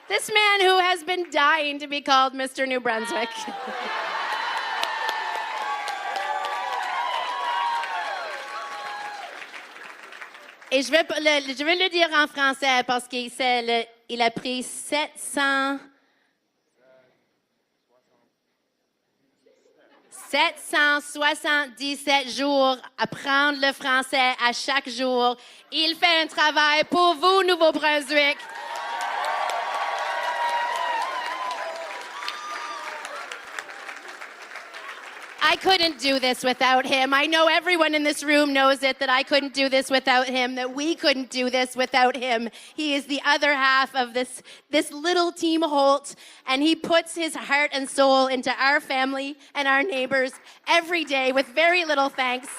This man who has been dying to be called Mr. New Brunswick. Et je vais le dire en français parce qu'il a pris 777 jours à apprendre le français à chaque jour. Il fait un travail pour vous, Nouveau-Brunswick. I couldn't do this without him. I know everyone in this room knows it, that I couldn't do this without him, that we couldn't do this without him. He is the other half of this little team Holt, and he puts his heart and soul into our family and our neighbors every day with very little thanks.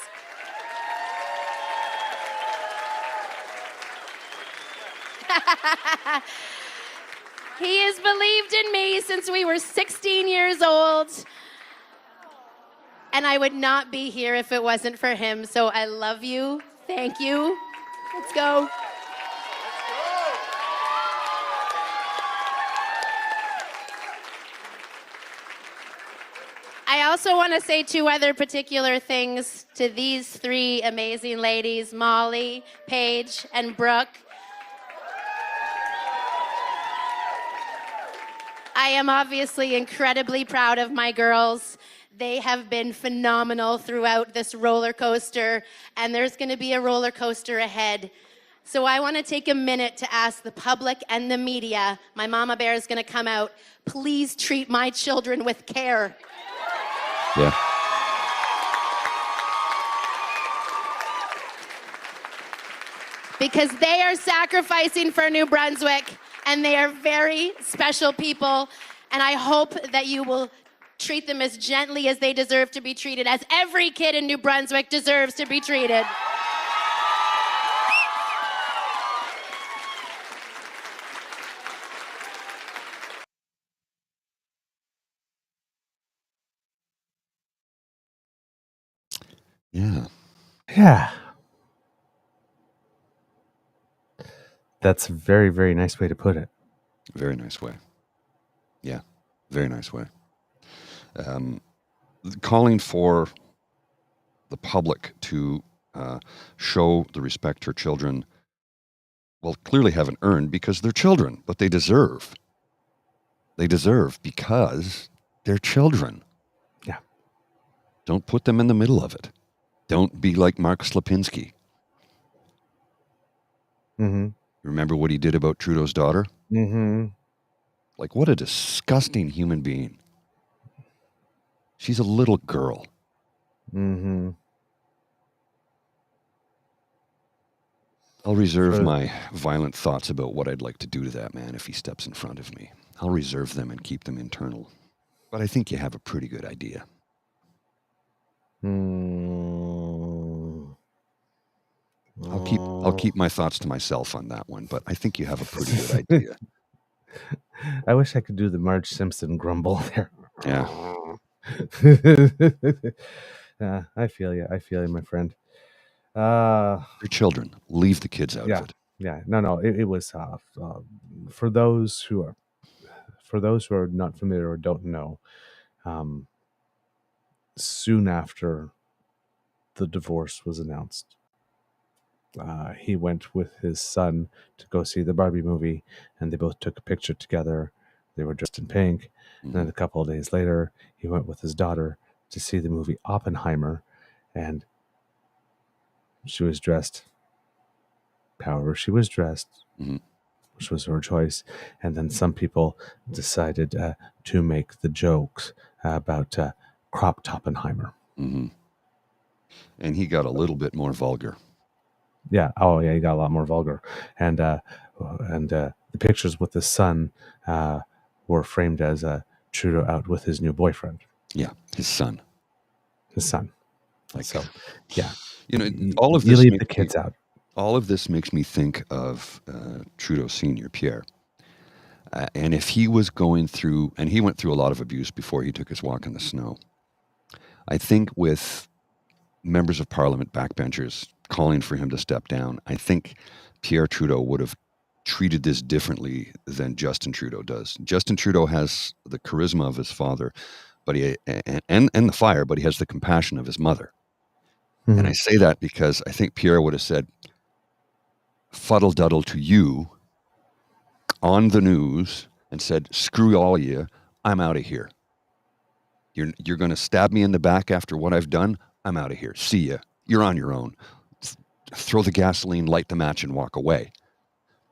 He has believed in me since we were 16 years old. And I would not be here if it wasn't for him. So I love you. Thank you. Let's go. I also want to say two other particular things to these three amazing ladies, Molly, Paige, and Brooke. I am obviously incredibly proud of my girls. They have been phenomenal throughout this roller coaster, and there's going to be a roller coaster ahead. So I want to take a minute to ask the public and the media, my mama bear is going to come out, please treat my children with care. Yeah. Because they are sacrificing for New Brunswick, and they are very special people, and I hope that you will treat them as gently as they deserve to be treated, as every kid in New Brunswick deserves to be treated. Yeah. Yeah. That's a very, very nice way to put it. Very nice way. Yeah. Very nice way. Calling for the public to show the respect her children well, clearly haven't earned because they're children, but they deserve. They deserve because they're children. Yeah. Don't put them in the middle of it. Don't be like Mark Slapinski. Mm-hmm. Remember what he did about Trudeau's daughter? Mm-hmm. Like, what a disgusting human being. She's a little girl. Mm-hmm. I'll reserve my violent thoughts about what I'd like to do to that man if he steps in front of me. I'll reserve them and keep them internal. But I think you have a pretty good idea. Mm. I'll keep my thoughts to myself on that one, but I think you have a pretty good idea. I wish I could do the Marge Simpson grumble there. Yeah. I feel you. I feel you, my friend. They're children. Leave the kids out Yeah. of it. Yeah. No. It was for those who are not familiar or don't know. Soon after the divorce was announced, he went with his son to go see the Barbie movie, and they both took a picture together. They were dressed in pink. And then a couple of days later, he went with his daughter to see the movie Oppenheimer, and she was dressed however she was dressed, which was her choice. And then some people decided to make the jokes about cropped Oppenheimer. And he got a little bit more vulgar. Yeah. Oh, yeah. He got a lot more vulgar, and the pictures with his son were framed as Trudeau out with his new boyfriend. Yeah, his son. Like, so, yeah. All of you this leave the kids out. All of this makes me think of Trudeau Senior, Pierre. And if he was going through, and he went through a lot of abuse before he took his walk in the snow. I think with members of Parliament, backbenchers, calling for him to step down, I think Pierre Trudeau would have treated this differently than Justin Trudeau does. Justin Trudeau has the charisma of his father, but and the fire, but he has the compassion of his mother. And I say that because I think Pierre would have said, fuddle-duddle to you on the news and said, screw all you, I'm out of here. You're going to stab me in the back after what I've done? I'm out of here. See ya. You're on your own. Throw the gasoline, light the match, and walk away.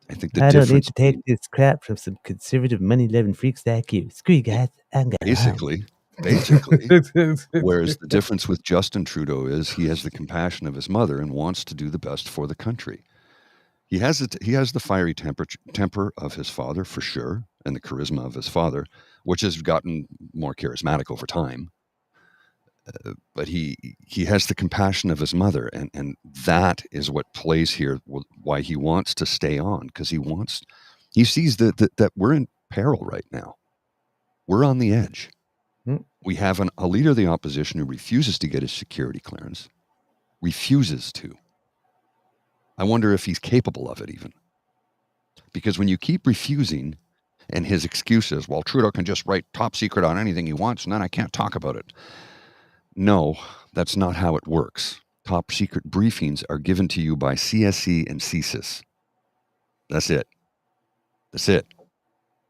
I think the difference... don't need to take this crap from some conservative money-loving freaks like you. Screw you guys. I'm going Basically. Whereas the difference with Justin Trudeau is he has the compassion of his mother and wants to do the best for the country. He has the fiery temper of his father, for sure, and the charisma of his father, which has gotten more charismatic over time. But he has the compassion of his mother, and that is what plays here, why he wants to stay on, because he sees that we're in peril right now. We're on the edge. We have a leader of the opposition who refuses to get his security clearance, refuses to. I wonder if he's capable of it even. Because when you keep refusing, and his excuse is, well, Trudeau can just write top secret on anything he wants, and then I can't talk about it. No, that's not how it works. Top secret briefings are given to you by CSE and CSIS. That's it.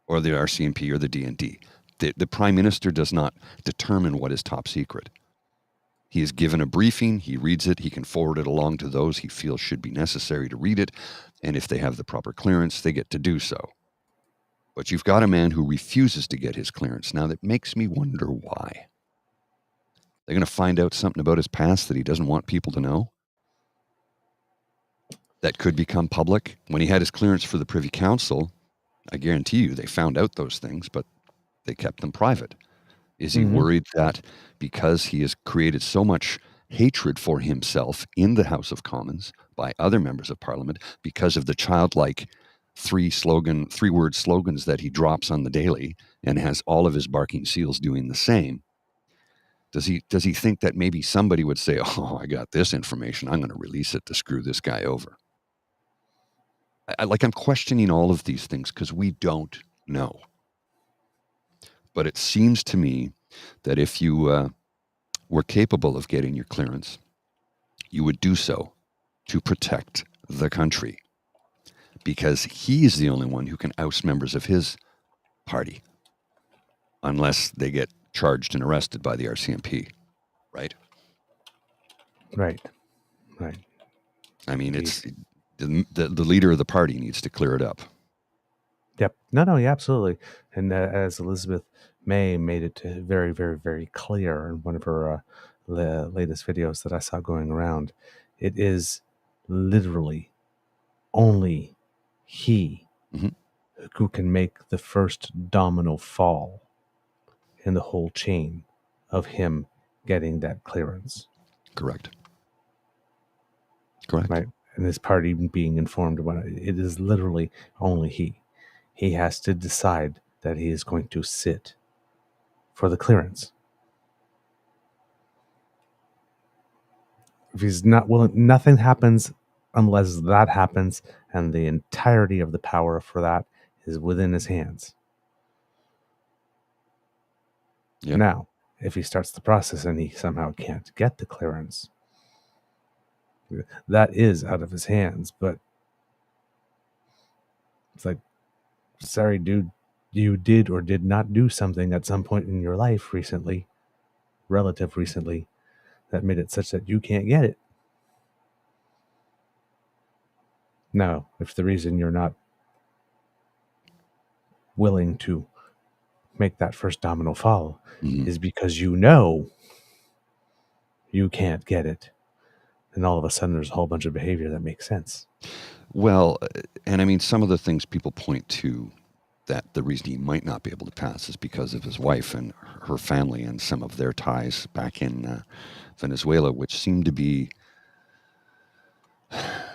Or the RCMP or the DND. The Prime Minister does not determine what is top secret. He is given a briefing, he reads it, he can forward it along to those he feels should be necessary to read it, and if they have the proper clearance, they get to do so. But you've got a man who refuses to get his clearance. Now, that makes me wonder why. They're going to find out something about his past that he doesn't want people to know? That could become public. When he had his clearance for the Privy Council, I guarantee you they found out those things, but they kept them private. Is he worried that because he has created so much hatred for himself in the House of Commons by other members of Parliament because of the childlike three-word slogans that he drops on the daily and has all of his barking seals doing the same? Does he think that maybe somebody would say, oh, I got this information, I'm going to release it to screw this guy over? I'm questioning all of these things because we don't know. But it seems to me that if you were capable of getting your clearance, you would do so to protect the country. because he's the only one who can oust members of his party unless they get charged and arrested by the RCMP, right? Right. I mean, Indeed. it's the leader of the party needs to clear it up. Yep. No, yeah, absolutely. And as Elizabeth May made it very, very, very clear in one of her latest videos that I saw going around, it is literally only he who can make the first domino fall in the whole chain of him getting that clearance. Correct. Right. And his party being informed about it. It is literally only he. He has to decide that he is going to sit for the clearance. If he's not willing, nothing happens unless that happens, and the entirety of the power for that is within his hands. Yep. Now, if he starts the process and he somehow can't get the clearance, that is out of his hands. But it's like, sorry, dude, you did or did not do something at some point in your life recently, relative recently, that made it such that you can't get it. Now, if the reason you're not willing to make that first domino fall is because you know you can't get it, then all of a sudden there's a whole bunch of behavior that makes sense. Well, and I mean, some of the things people point to that the reason he might not be able to pass is because of his wife and her family and some of their ties back in Venezuela, which seem to be,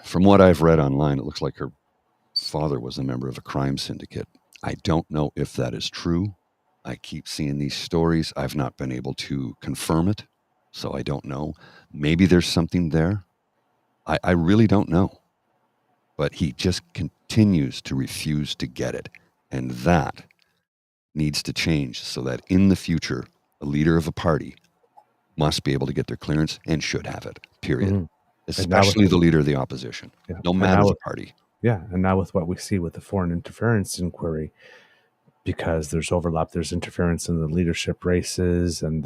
from what I've read online, it looks like her father was a member of a crime syndicate. I don't know if that is true. I keep seeing these stories. I've not been able to confirm it, so I don't know. Maybe there's something there. I really don't know. But he just continues to refuse to get it. And that needs to change so that in the future, a leader of a party must be able to get their clearance and should have it, period. Especially the leader of the opposition, no matter the party. Yeah, and now with what we see with the foreign interference inquiry, because there's overlap, there's interference in the leadership races, and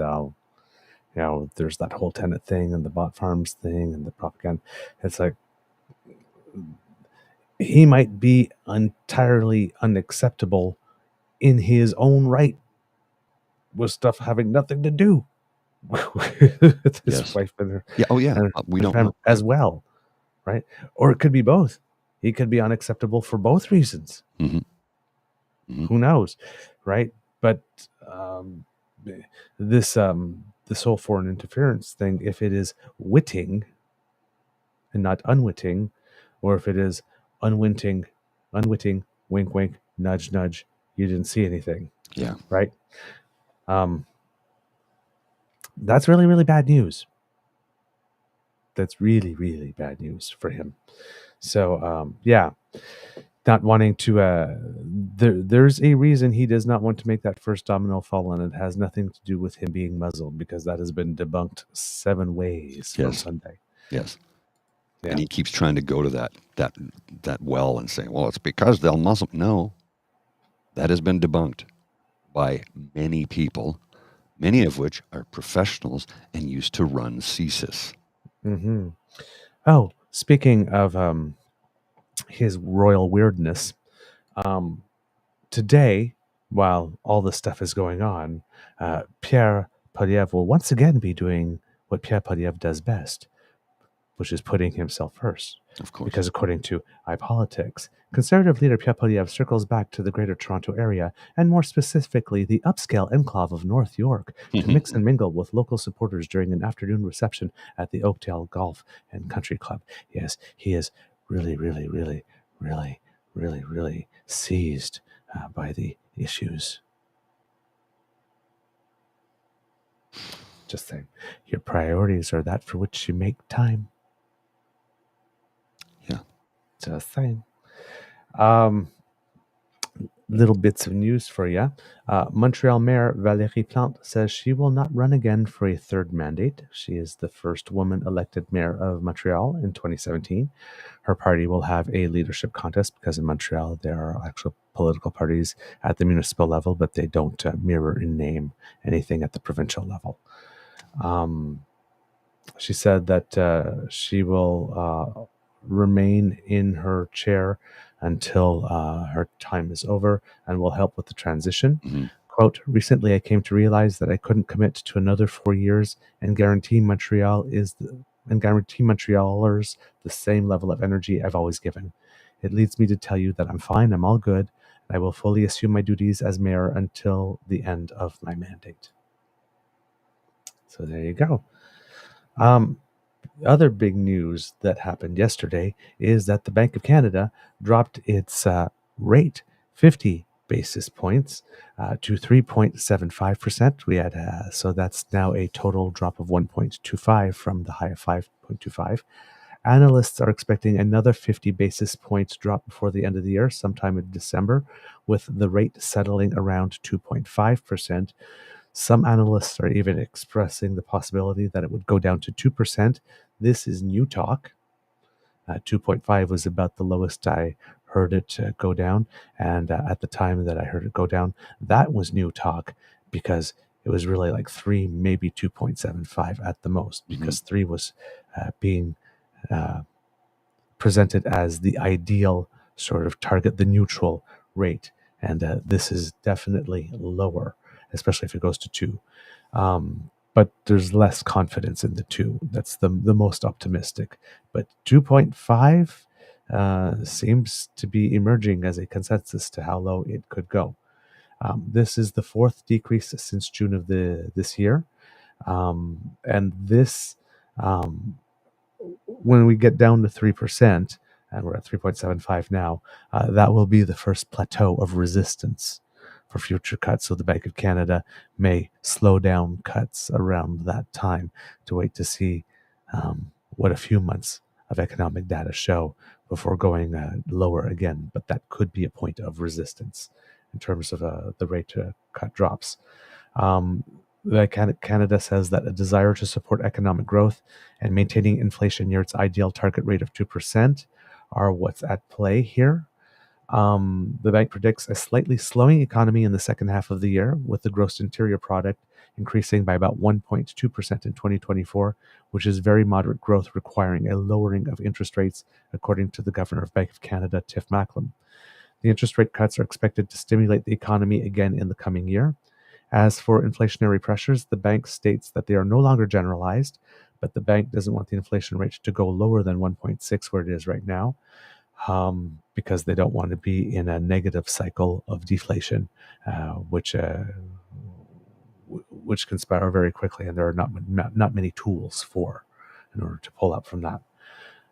there's that whole tenant thing and the bot farms thing and the propaganda. It's like, he might be entirely unacceptable in his own right with stuff having nothing to do with his wife and her. Yeah. Oh, yeah. We don't know. As well, right? Or it could be both. He could be unacceptable for both reasons. Who knows, right? But this whole foreign interference thing, if it is witting and not unwitting, or if it is unwitting, wink, wink, nudge, nudge, you didn't see anything. Yeah. Right? That's really, really bad news. That's really, really bad news for him. So, not wanting to, there's a reason he does not want to make that first domino fall, and it has nothing to do with him being muzzled, because that has been debunked 7 ways from Sunday. Yes. Yeah. And he keeps trying to go to that well and saying, well, it's because they'll muzzle. No, that has been debunked by many people, many of which are professionals and used to run CSIS. Oh, speaking of his royal weirdness, today, while all this stuff is going on, Pierre Poilievre will once again be doing what Pierre Poilievre does best, which is putting himself first. Of course. Because according to iPolitics, Conservative leader Pierre Poilievre circles back to the Greater Toronto Area, and more specifically the upscale enclave of North York, to mix and mingle with local supporters during an afternoon reception at the Oakdale Golf and Country Club. Yes, he is really, really, really, really, really, really seized by the issues. Just saying, your priorities are that for which you make time. Just saying. little bits of news for you. Montreal Mayor Valérie Plante says she will not run again for a third mandate. She is the first woman elected mayor of Montreal in 2017. Her party will have a leadership contest because in Montreal there are actual political parties at the municipal level, but they don't mirror in name anything at the provincial level. She said that she will remain in her chair until her time is over and will help with the transition. Mhm. Quote, recently I came to realize that I couldn't commit to another 4 years and guarantee Montrealers the same level of energy I've always given. It leads me to tell you that I'm fine, I'm all good, and I will fully assume my duties as mayor until the end of my mandate. So there you go. Other big news that happened yesterday is that the Bank of Canada dropped its rate 50 basis points to 3.75%. We had so that's now a total drop of 1.25 from the high of 5.25. Analysts are expecting another 50 basis points drop before the end of the year, sometime in December, with the rate settling around 2.5%. Some analysts are even expressing the possibility that it would go down to 2%. This is new talk. 2.5 was about the lowest I heard it go down. And at the time that I heard it go down, that was new talk because it was really like 3, maybe 2.75 at the most, because 3 was being presented as the ideal sort of target, the neutral rate. And this is definitely lower, especially if it goes to 2. But there's less confidence in the 2. That's the most optimistic. But 2.5 seems to be emerging as a consensus to how low it could go. This is the 4th decrease since June of this year. And this, when we get down to 3%, and we're at 3.75 now, that will be the first plateau of resistance for future cuts. So the Bank of Canada may slow down cuts around that time to wait to see what a few months of economic data show before going lower again. But that could be a point of resistance in terms of the rate to cut drops. Canada says that a desire to support economic growth and maintaining inflation near its ideal target rate of 2% are what's at play here. The bank predicts a slightly slowing economy in the second half of the year, with the gross interior product increasing by about 1.2% in 2024, which is very moderate growth requiring a lowering of interest rates, according to the Governor of Bank of Canada, Tiff Macklem. The interest rate cuts are expected to stimulate the economy again in the coming year. As for inflationary pressures, the bank states that they are no longer generalized, but the bank doesn't want the inflation rate to go lower than 1.6 where it is right now, because they don't want to be in a negative cycle of deflation, which can spiral very quickly, and there are not many tools in order to pull up from that.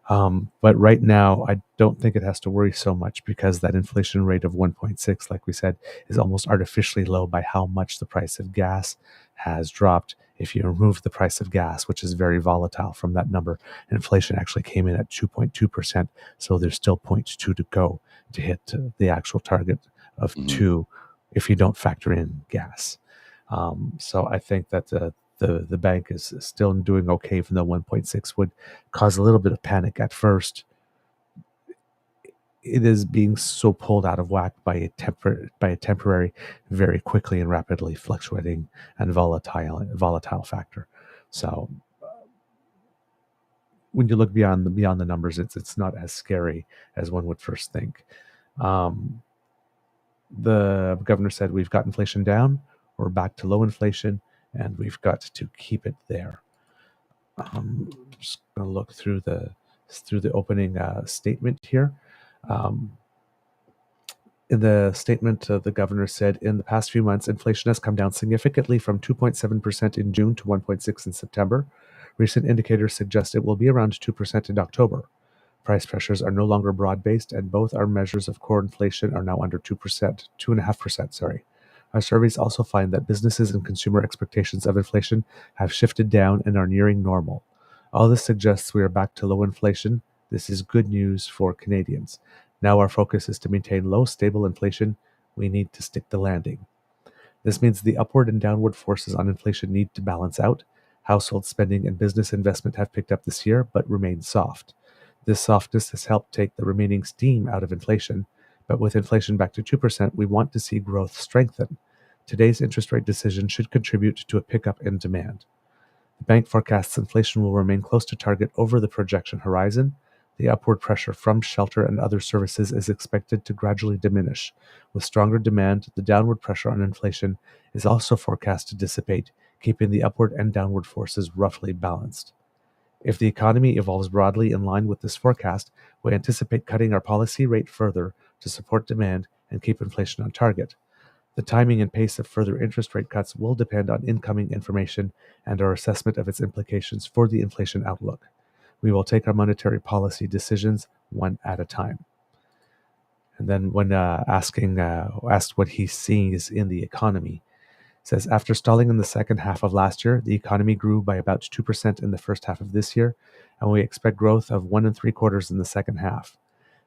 But right now, I don't think it has to worry so much because that inflation rate of 1.6, like we said, is almost artificially low by how much the price of gas has dropped. If you remove the price of gas, which is very volatile from that number, inflation actually came in at 2.2%. So there's still 0.2 to go to hit the actual target of 2 if you don't factor in gas. So I think that the bank is still doing okay, even though 1.6 would cause a little bit of panic at first. It is being so pulled out of whack by a temporary, very quickly and rapidly fluctuating and volatile factor. So when you look beyond the numbers, it's not as scary as one would first think. The governor said we've got inflation down, we're back to low inflation, and we've got to keep it there. I'm just going to look through the opening statement here. In the statement, the governor said, in the past few months, inflation has come down significantly from 2.7% in June to 1.6% in September. Recent indicators suggest it will be around 2% in October. Price pressures are no longer broad-based, and both our measures of core inflation are now under 2.5%, sorry. Our surveys also find that businesses and consumer expectations of inflation have shifted down and are nearing normal. All this suggests we are back to low inflation. This is good news for Canadians. Now our focus is to maintain low, stable inflation. we need to stick the landing. This means the upward and downward forces on inflation need to balance out. Household spending and business investment have picked up this year, but remain soft. This softness has helped take the remaining steam out of inflation, but with inflation back to 2%, we want to see growth strengthen. Today's interest rate decision should contribute to a pickup in demand. The bank forecasts inflation will remain close to target over the projection horizon. The upward pressure from shelter and other services is expected to gradually diminish. With stronger demand, the downward pressure on inflation is also forecast to dissipate, keeping the upward and downward forces roughly balanced. If the economy evolves broadly in line with this forecast, we anticipate cutting our policy rate further to support demand and keep inflation on target. The timing and pace of further interest rate cuts will depend on incoming information and our assessment of its implications for the inflation outlook. We will take our monetary policy decisions one at a time. And then when asked what he sees in the economy, says, after stalling in the second half of last year, the economy grew by about 2% in the first half of this year, and we expect growth of 1 3/4 in the second half.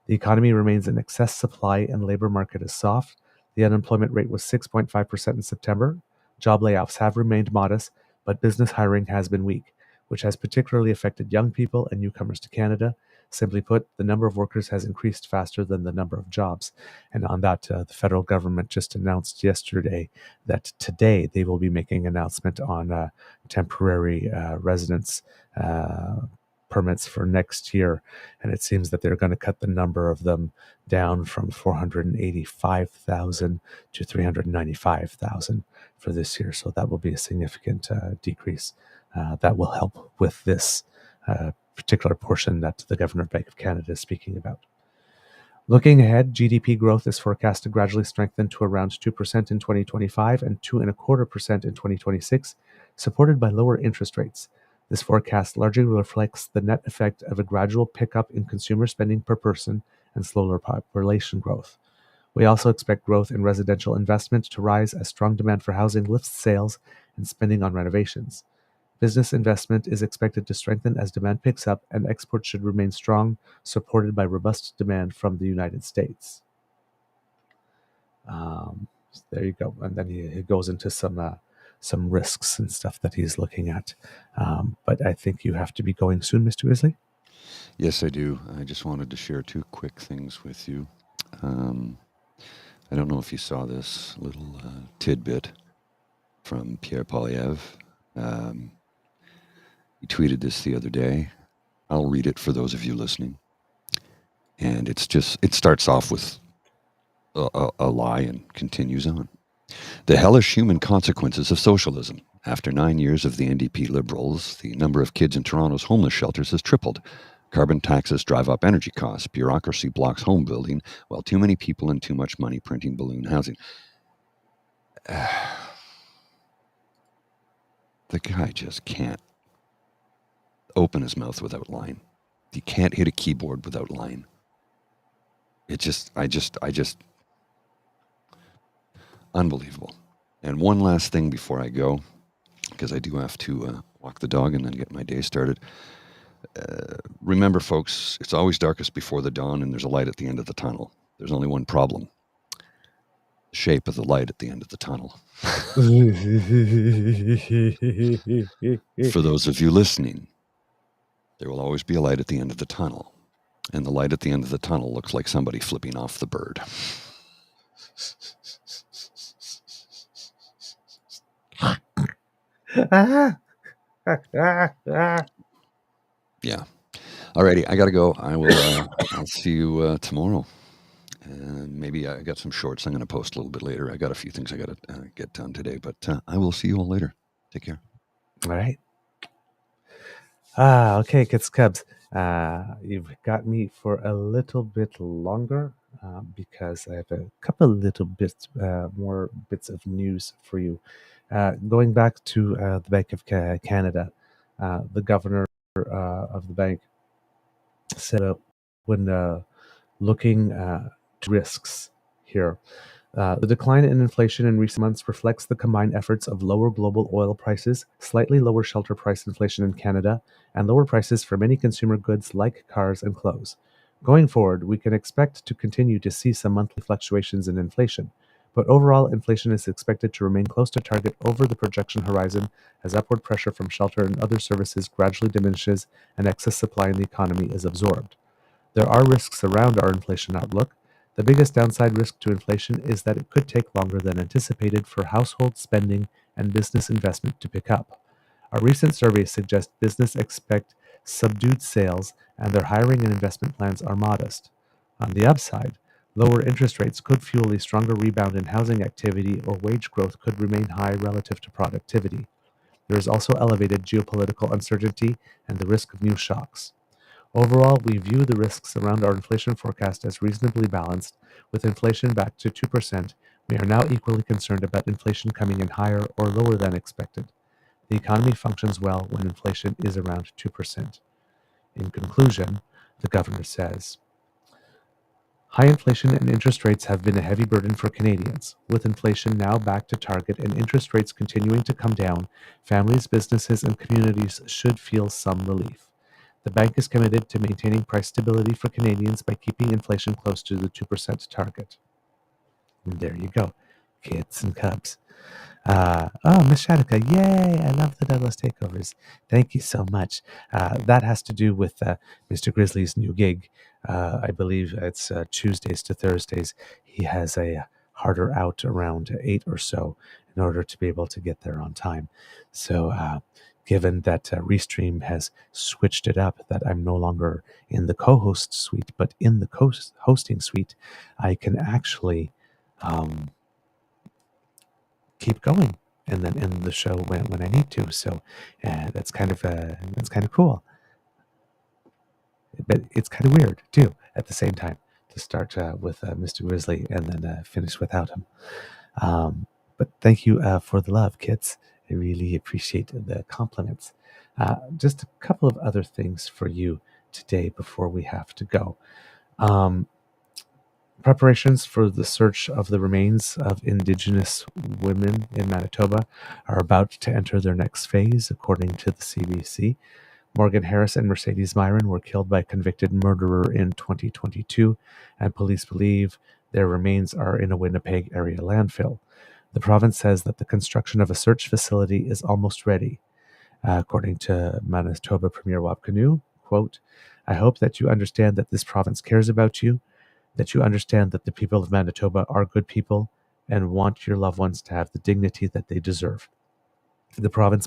The economy remains in excess supply and labor market is soft. The unemployment rate was 6.5% in September. Job layoffs have remained modest, but business hiring has been weak, which has particularly affected young people and newcomers to Canada. Simply put, the number of workers has increased faster than the number of jobs. And on that, the federal government just announced yesterday that today they will be making an announcement on temporary residence permits for next year. And it seems that they're going to cut the number of them down from 485,000 to 395,000 for this year. So that will be a significant decrease. That will help with this particular portion that the Governor of Bank of Canada is speaking about. Looking ahead, GDP growth is forecast to gradually strengthen to around 2% in 2025 and 2.25% in 2026, supported by lower interest rates. This forecast largely reflects the net effect of a gradual pickup in consumer spending per person and slower population growth. We also expect growth in residential investment to rise as strong demand for housing lifts sales and spending on renovations. Business investment is expected to strengthen as demand picks up, and exports should remain strong, supported by robust demand from the United States. There you go. And then he goes into some risks and stuff that he's looking at. But I think you have to be going soon, Mr. Grizzly. Yes, I do. I just wanted to share two quick things with you. I don't know if you saw this little tidbit from Pierre Poilievre. He tweeted this the other day. I'll read it for those of you listening. And it starts off with a lie and continues on. The hellish human consequences of socialism. After 9 years of the NDP Liberals, the number of kids in Toronto's homeless shelters has tripled. Carbon taxes drive up energy costs. Bureaucracy blocks home building, while too many people and too much money printing balloon housing. The guy just can't open his mouth without lying. He can't hit a keyboard without lying. I just unbelievable. And one last thing before I go, because I do have to walk the dog and then get my day started. Remember, folks, it's always darkest before the dawn, and there's a light at the end of the tunnel. There's only one problem. The shape of the light at the end of the tunnel. For those of you listening, there will always be a light at the end of the tunnel. And the light at the end of the tunnel looks like somebody flipping off the bird. Yeah. Alrighty, I gotta go. I'll see you tomorrow. And maybe I got some shorts I'm going to post a little bit later. I got a few things I got to get done today, but I will see you all later. Take care. All right. Okay, Kids Cubs. You've got me for a little bit longer because I have a couple little bits, more bits of news for you. Going back to the Bank of Canada, the governor of the bank said when looking to risks here, the decline in inflation in recent months reflects the combined efforts of lower global oil prices, slightly lower shelter price inflation in Canada, and lower prices for many consumer goods like cars and clothes. Going forward, we can expect to continue to see some monthly fluctuations in inflation. But overall, inflation is expected to remain close to target over the projection horizon as upward pressure from shelter and other services gradually diminishes and excess supply in the economy is absorbed. There are risks around our inflation outlook. The biggest downside risk to inflation is that it could take longer than anticipated for household spending and business investment to pick up. Our recent surveys suggest business expect subdued sales and their hiring and investment plans are modest. On the upside, lower interest rates could fuel a stronger rebound in housing activity, or wage growth could remain high relative to productivity. There is also elevated geopolitical uncertainty and the risk of new shocks. Overall, we view the risks around our inflation forecast as reasonably balanced. With inflation back to 2%, we are now equally concerned about inflation coming in higher or lower than expected. The economy functions well when inflation is around 2%. In conclusion, the governor says, high inflation and interest rates have been a heavy burden for Canadians. With inflation now back to target and interest rates continuing to come down, families, businesses, and communities should feel some relief. The bank is committed to maintaining price stability for Canadians by keeping inflation close to the 2% target. And there you go, kids and cubs. Miss Shanika, yay! I love the Douglas takeovers. Thank you so much. That has to do with Mr. Grizzly's new gig. I believe it's Tuesdays to Thursdays. He has a harder out around 8 or so in order to be able to get there on time. So, given that Restream has switched it up, that I'm no longer in the co-host suite, but in the hosting suite, I can actually keep going and then end the show when I need to. So that's kind of cool, but it's kind of weird too at the same time to start with Mr. Grizzly and then finish without him. But thank you for the love, kids. I really appreciate the compliments. Just a couple of other things for you today before we have to go. Preparations for the search of the remains of Indigenous women in Manitoba are about to enter their next phase, according to the CBC. Morgan Harris and Mercedes Myron were killed by a convicted murderer in 2022, and police believe their remains are in a Winnipeg area landfill. The province says that the construction of a search facility is almost ready. According to Manitoba Premier Wapkanu, quote, I hope that you understand that this province cares about you, that you understand that the people of Manitoba are good people and want your loved ones to have the dignity that they deserve. The province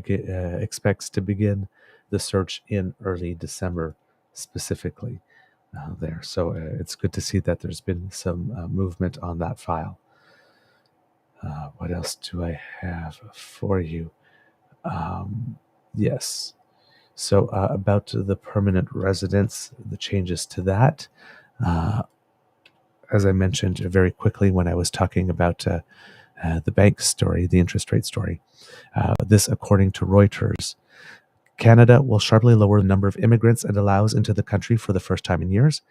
expects to begin the search in early December, specifically there. So it's good to see that there's been some movement on that file. What else do I have for you? Yes. So about the permanent residence, the changes to that. As I mentioned very quickly when I was talking about the bank story, the interest rate story, this according to Reuters, Canada will sharply lower the number of immigrants it allows into the country for the first time in years,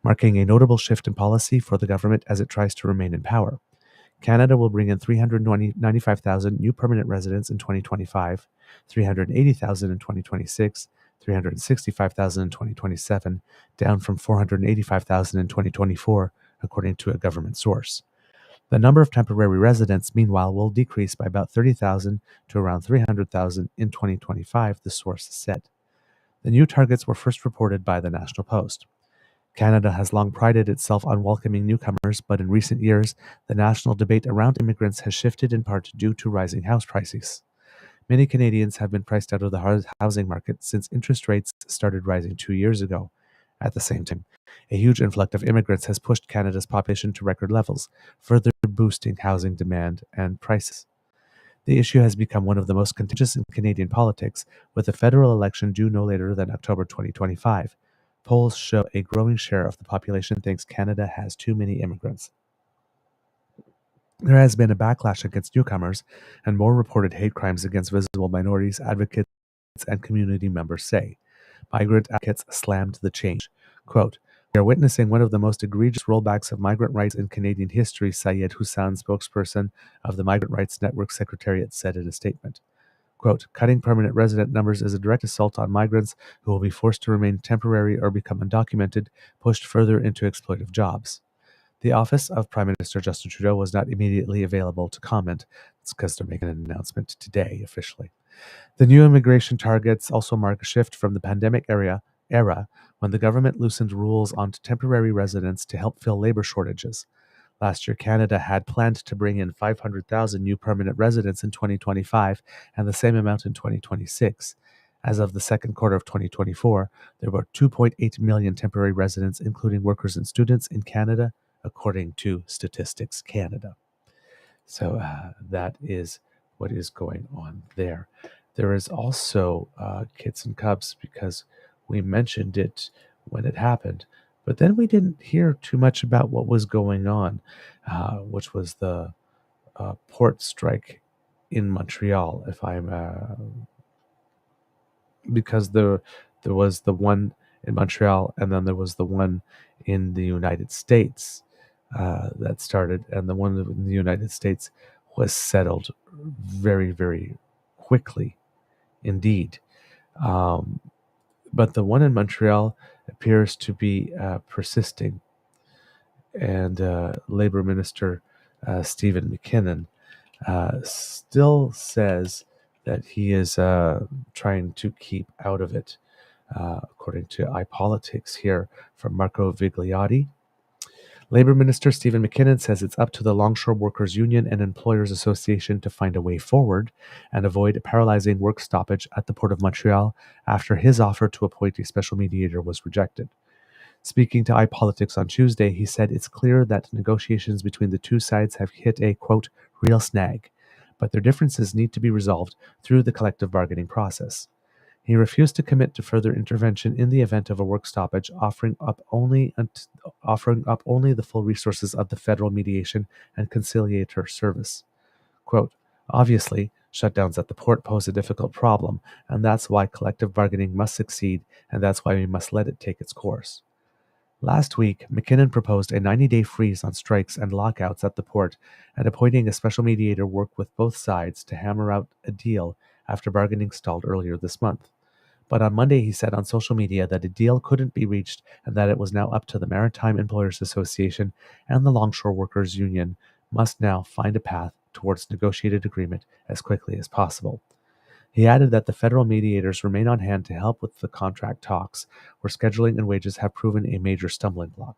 marking a notable shift in policy for the government as it tries to remain in power. Canada will bring in 395,000 new permanent residents in 2025, 380,000 in 2026, 365,000 in 2027, down from 485,000 in 2024, according to a government source. The number of temporary residents, meanwhile, will decrease by about 30,000 to around 300,000 in 2025, the source said. The new targets were first reported by the National Post. Canada has long prided itself on welcoming newcomers, but in recent years, the national debate around immigrants has shifted in part due to rising house prices. Many Canadians have been priced out of the housing market since interest rates started rising 2 years ago. At the same time, a huge influx of immigrants has pushed Canada's population to record levels, further boosting housing demand and prices. The issue has become one of the most contentious in Canadian politics, with a federal election due no later than October 2025. Polls show a growing share of the population thinks Canada has too many immigrants. There has been a backlash against newcomers and more reported hate crimes against visible minorities, advocates, and community members say. Migrant advocates slammed the change. Quote, we are witnessing one of the most egregious rollbacks of migrant rights in Canadian history, Syed Hussain, spokesperson of the Migrant Rights Network Secretariat, said in a statement. Quote, cutting permanent resident numbers is a direct assault on migrants who will be forced to remain temporary or become undocumented, pushed further into exploitative jobs. The office of Prime Minister Justin Trudeau was not immediately available to comment. It's because they're making an announcement today officially. The new immigration targets also mark a shift from the pandemic era when the government loosened rules on temporary residents to help fill labor shortages. Last year, Canada had planned to bring in 500,000 new permanent residents in 2025 and the same amount in 2026. As of the second quarter of 2024, there were 2.8 million temporary residents, including workers and students, in Canada, according to Statistics Canada. So that is what is going on there. There is also Kits and Cubs, because we mentioned it when it happened, but then we didn't hear too much about what was going on, which was the port strike in Montreal. If I'm because there was the one in Montreal, and then there was the one in the United States that started, and the one in the United States was settled very, very quickly indeed. But the one in Montreal appears to be persisting, and Labour Minister Stephen McKinnon still says that he is trying to keep out of it, according to iPolitics here from Marco Vigliotti. Labour Minister Stephen McKinnon says it's up to the Longshore Workers Union and Employers Association to find a way forward and avoid a paralyzing work stoppage at the Port of Montreal after his offer to appoint a special mediator was rejected. Speaking to iPolitics on Tuesday, he said it's clear that negotiations between the two sides have hit a, quote, real snag, but their differences need to be resolved through the collective bargaining process. He refused to commit to further intervention in the event of a work stoppage, offering up only the full resources of the Federal Mediation and Conciliator Service. Quote, obviously, shutdowns at the port pose a difficult problem, and that's why collective bargaining must succeed, and that's why we must let it take its course. Last week, McKinnon proposed a 90-day freeze on strikes and lockouts at the port, and appointing a special mediator worked with both sides to hammer out a deal after bargaining stalled earlier this month. But on Monday, he said on social media that a deal couldn't be reached and that it was now up to the Maritime Employers Association and the Longshore Workers Union must now find a path towards negotiated agreement as quickly as possible. He added that the federal mediators remain on hand to help with the contract talks, where scheduling and wages have proven a major stumbling block.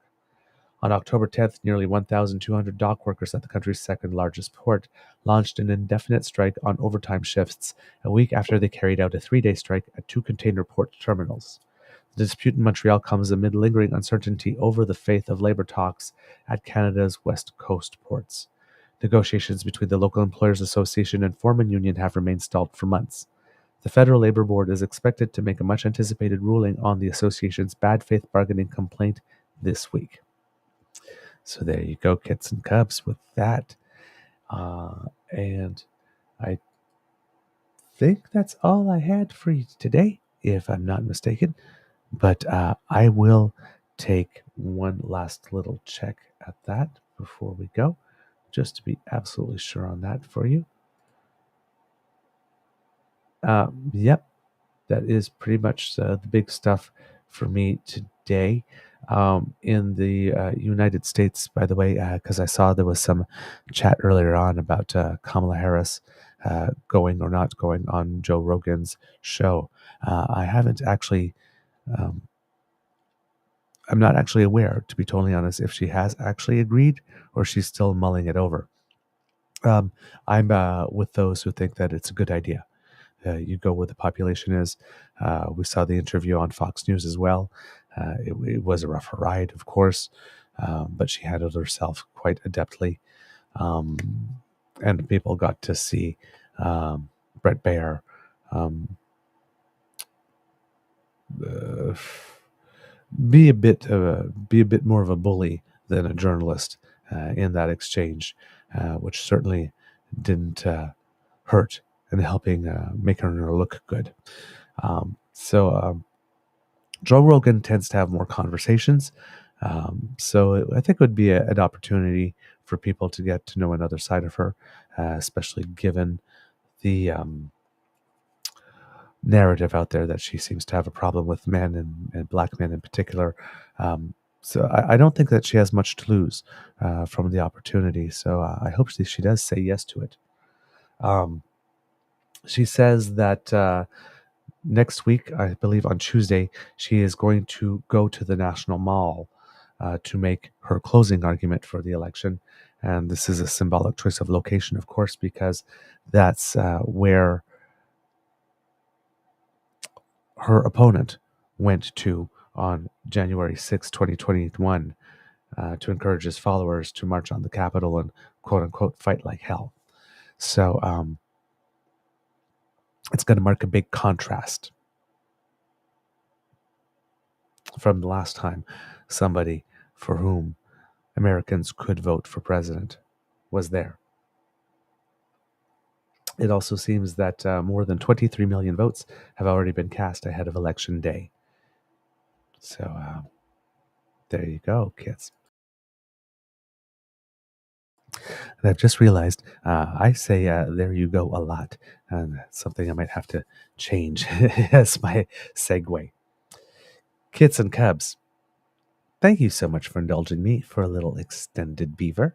On October 10th, nearly 1,200 dock workers at the country's second largest port launched an indefinite strike on overtime shifts, a week after they carried out a 3-day strike at 2 container port terminals. The dispute in Montreal comes amid lingering uncertainty over the fate of labor talks at Canada's West Coast ports. Negotiations between the local Employers Association and Foreman Union have remained stalled for months. The Federal Labor Board is expected to make a much-anticipated ruling on the association's bad faith bargaining complaint this week. So there you go, Kits and Cubs, with that. And I think that's all I had for you today, if I'm not mistaken. But I will take one last little check at that before we go, just to be absolutely sure on that for you. Yep, that is pretty much the big stuff for me today. In the United States, by the way, because I saw there was some chat earlier on about Kamala Harris going or not going on Joe Rogan's show. I haven't actually, I'm not actually aware, to be totally honest, if she has actually agreed or she's still mulling it over. I'm with those who think that it's a good idea. You go where the population is. We saw the interview on Fox News as well. It was a rough ride, of course, but she handled herself quite adeptly. And people got to see Brett Baer be a bit more of a bully than a journalist in that exchange, which certainly didn't hurt in helping making her look good. Joe Rogan tends to have more conversations, so I think it would be an opportunity for people to get to know another side of her, especially given the narrative out there that she seems to have a problem with men and black men in particular. So I don't think that she has much to lose from the opportunity. So I hope she does say yes to it. She says that next week, I believe on Tuesday, she is going to go to the National Mall to make her closing argument for the election. And this is a symbolic choice of location, of course, because that's where her opponent went to on January 6, 2021, to encourage his followers to march on the Capitol and quote unquote fight like hell. So it's going to mark a big contrast from the last time somebody for whom Americans could vote for president was there. It also seems that more than 23 million votes have already been cast ahead of Election Day. So there you go, kids. And I've just realized I say there you go a lot, and that's something I might have to change as my segue. Kids and cubs, thank you so much for indulging me for a little extended beaver.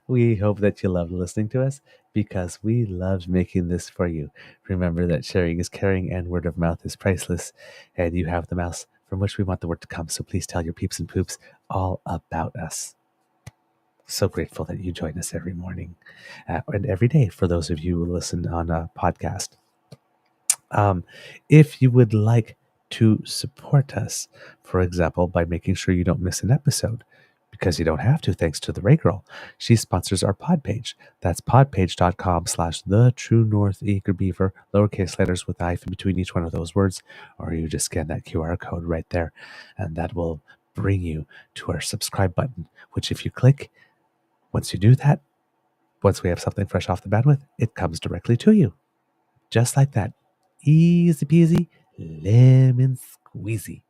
We hope that you loved listening to us because we loved making this for you. Remember that sharing is caring and word of mouth is priceless, and you have the mouth from which we want the word to come. So please tell your peeps and poops all about us. So grateful that you join us every morning and every day for those of you who listen on a podcast. If you would like to support us, for example, by making sure you don't miss an episode, because you don't have to, thanks to the Ray Girl. She sponsors our pod page. That's podpage.com/TheTrueNorthEagerBeaver, lowercase letters with a hyphen between each one of those words, or you just scan that QR code right there, and that will bring you to our subscribe button, which if you click, once you do that, once we have something fresh off the bandwidth, it comes directly to you. Just like that. Easy peasy, lemon squeezy.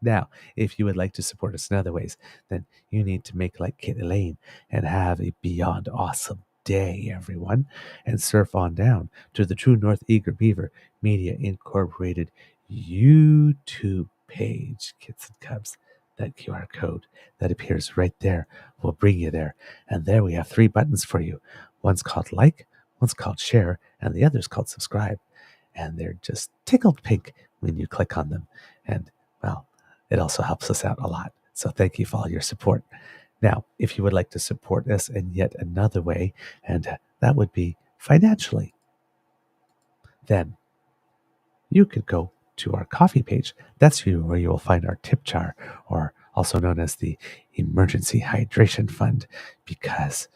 Now, if you would like to support us in other ways, then you need to make like Kit Elaine and have a beyond awesome day, everyone, and surf on down to the True North Eager Beaver Media Incorporated YouTube page, kids and cubs. That QR code that appears right there will bring you there. And there we have 3 buttons for you. One's called like, one's called share, and the other's called subscribe. And they're just tickled pink when you click on them. And, well, it also helps us out a lot. So thank you for all your support. Now, if you would like to support us in yet another way, and that would be financially, then you could go to our coffee page. That's where you will find our tip jar, or also known as the Emergency Hydration Fund, because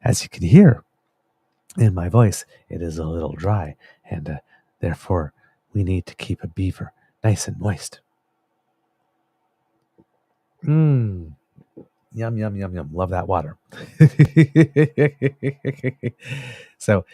as you can hear in my voice, it is a little dry, and therefore we need to keep a beaver nice and moist. Yum, yum, yum, yum. Love that water. So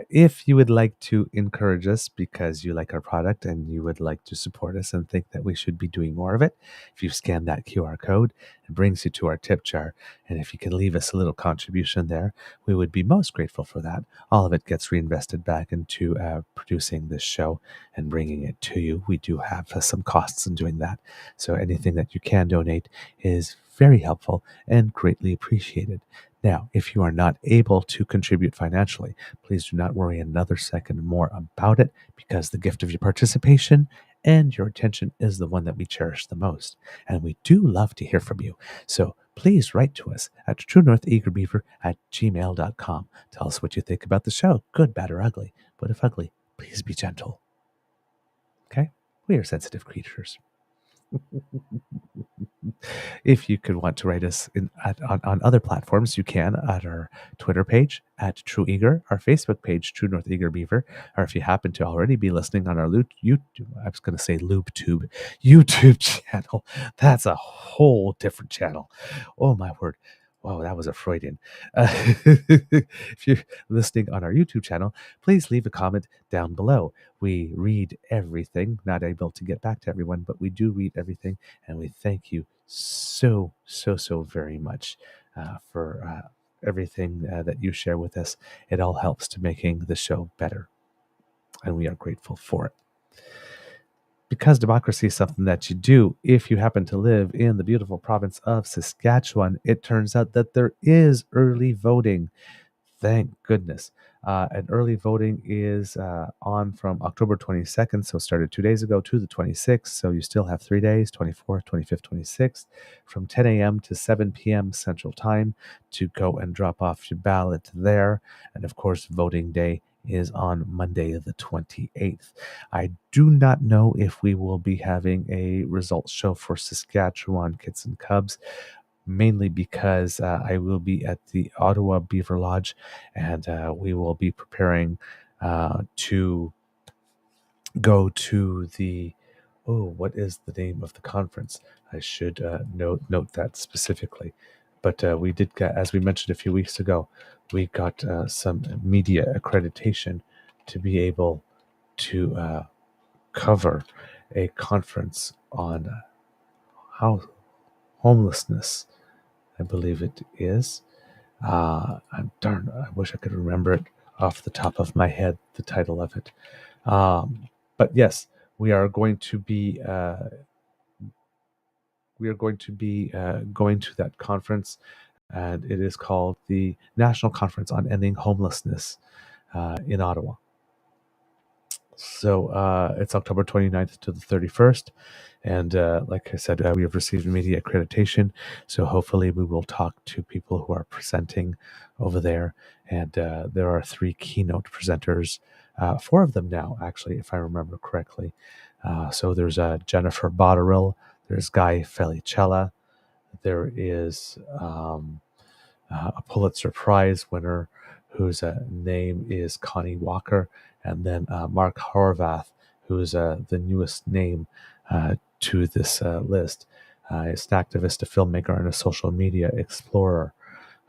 if you would like to encourage us because you like our product and you would like to support us and think that we should be doing more of it, if you scan that QR code, it brings you to our tip jar. And if you can leave us a little contribution there, we would be most grateful for that. All of it gets reinvested back into producing this show and bringing it to you. We do have some costs in doing that. So anything that you can donate is very helpful and greatly appreciated. Now, if you are not able to contribute financially, please do not worry another second more about it, because the gift of your participation and your attention is the one that we cherish the most. And we do love to hear from you. So please write to us at truenortheagerbeaver@gmail.com. Tell us what you think about the show, good, bad, or ugly. But if ugly, please be gentle. Okay? We are sensitive creatures. If you could want to write us on other platforms, you can at our Twitter page at True Eager, our Facebook page, True North Eager Beaver, or if you happen to already be listening on our YouTube, I was going to say LubeTube, YouTube channel. That's a whole different channel. Oh my word. Whoa, that was a Freudian. If you're listening on our YouTube channel, please leave a comment down below. We read everything, not able to get back to everyone, but we do read everything. And we thank you so very much for everything that you share with us. It all helps to making the show better. And we are grateful for it. because democracy is something that you do, if you happen to live in the beautiful province of Saskatchewan, it turns out that there is early voting. Thank goodness. And early voting is on from October 22nd, so started 2 days ago, to the 26th. So you still have 3 days, 24th, 25th, 26th, from 10 a.m. to 7 p.m. Central Time to go and drop off your ballot there. And of course, voting day is on Monday, the 28th. I do not know if we will be having a results show for Saskatchewan Kits and Cubs, mainly because I will be at the Ottawa Beaver Lodge, and we will be preparing to go to the, what is the name of the conference? I should note that specifically. But we did get, as we mentioned a few weeks ago, we got some media accreditation to be able to cover a conference on homelessness, I believe it is. I wish I could remember it off the top of my head, the title of it. But yes, we are going to be going to that conference, and it is called the National Conference on Ending Homelessness in Ottawa. So it's October 29th to the 31st. And like I said, we have received media accreditation. So hopefully we will talk to people who are presenting over there. And there are 3 keynote presenters, 4 of them now, actually, if I remember correctly. So there's Jennifer Botterill, there's Guy Felicella, there is a Pulitzer Prize winner whose name is Connie Walker, and then Mark Horvath, who's the newest name to this list. He's an activist, a filmmaker, and a social media explorer.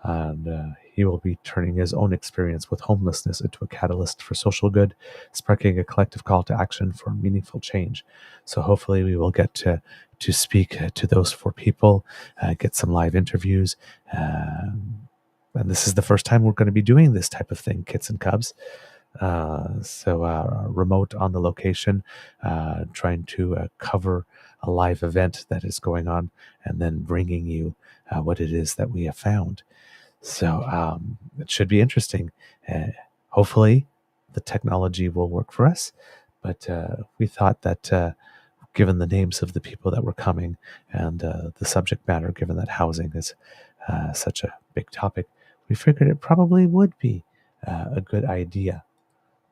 And he will be turning his own experience with homelessness into a catalyst for social good, sparking a collective call to action for meaningful change. So hopefully we will get to speak to those 4 people, get some live interviews. And this is the first time we're going to be doing this type of thing, Kits and Cubs. So remote on the location, trying to cover a live event that is going on, and then bringing you what it is that we have found. So it should be interesting. Hopefully the technology will work for us, but we thought that given the names of the people that were coming and the subject matter, given that housing is such a big topic, we figured it probably would be a good idea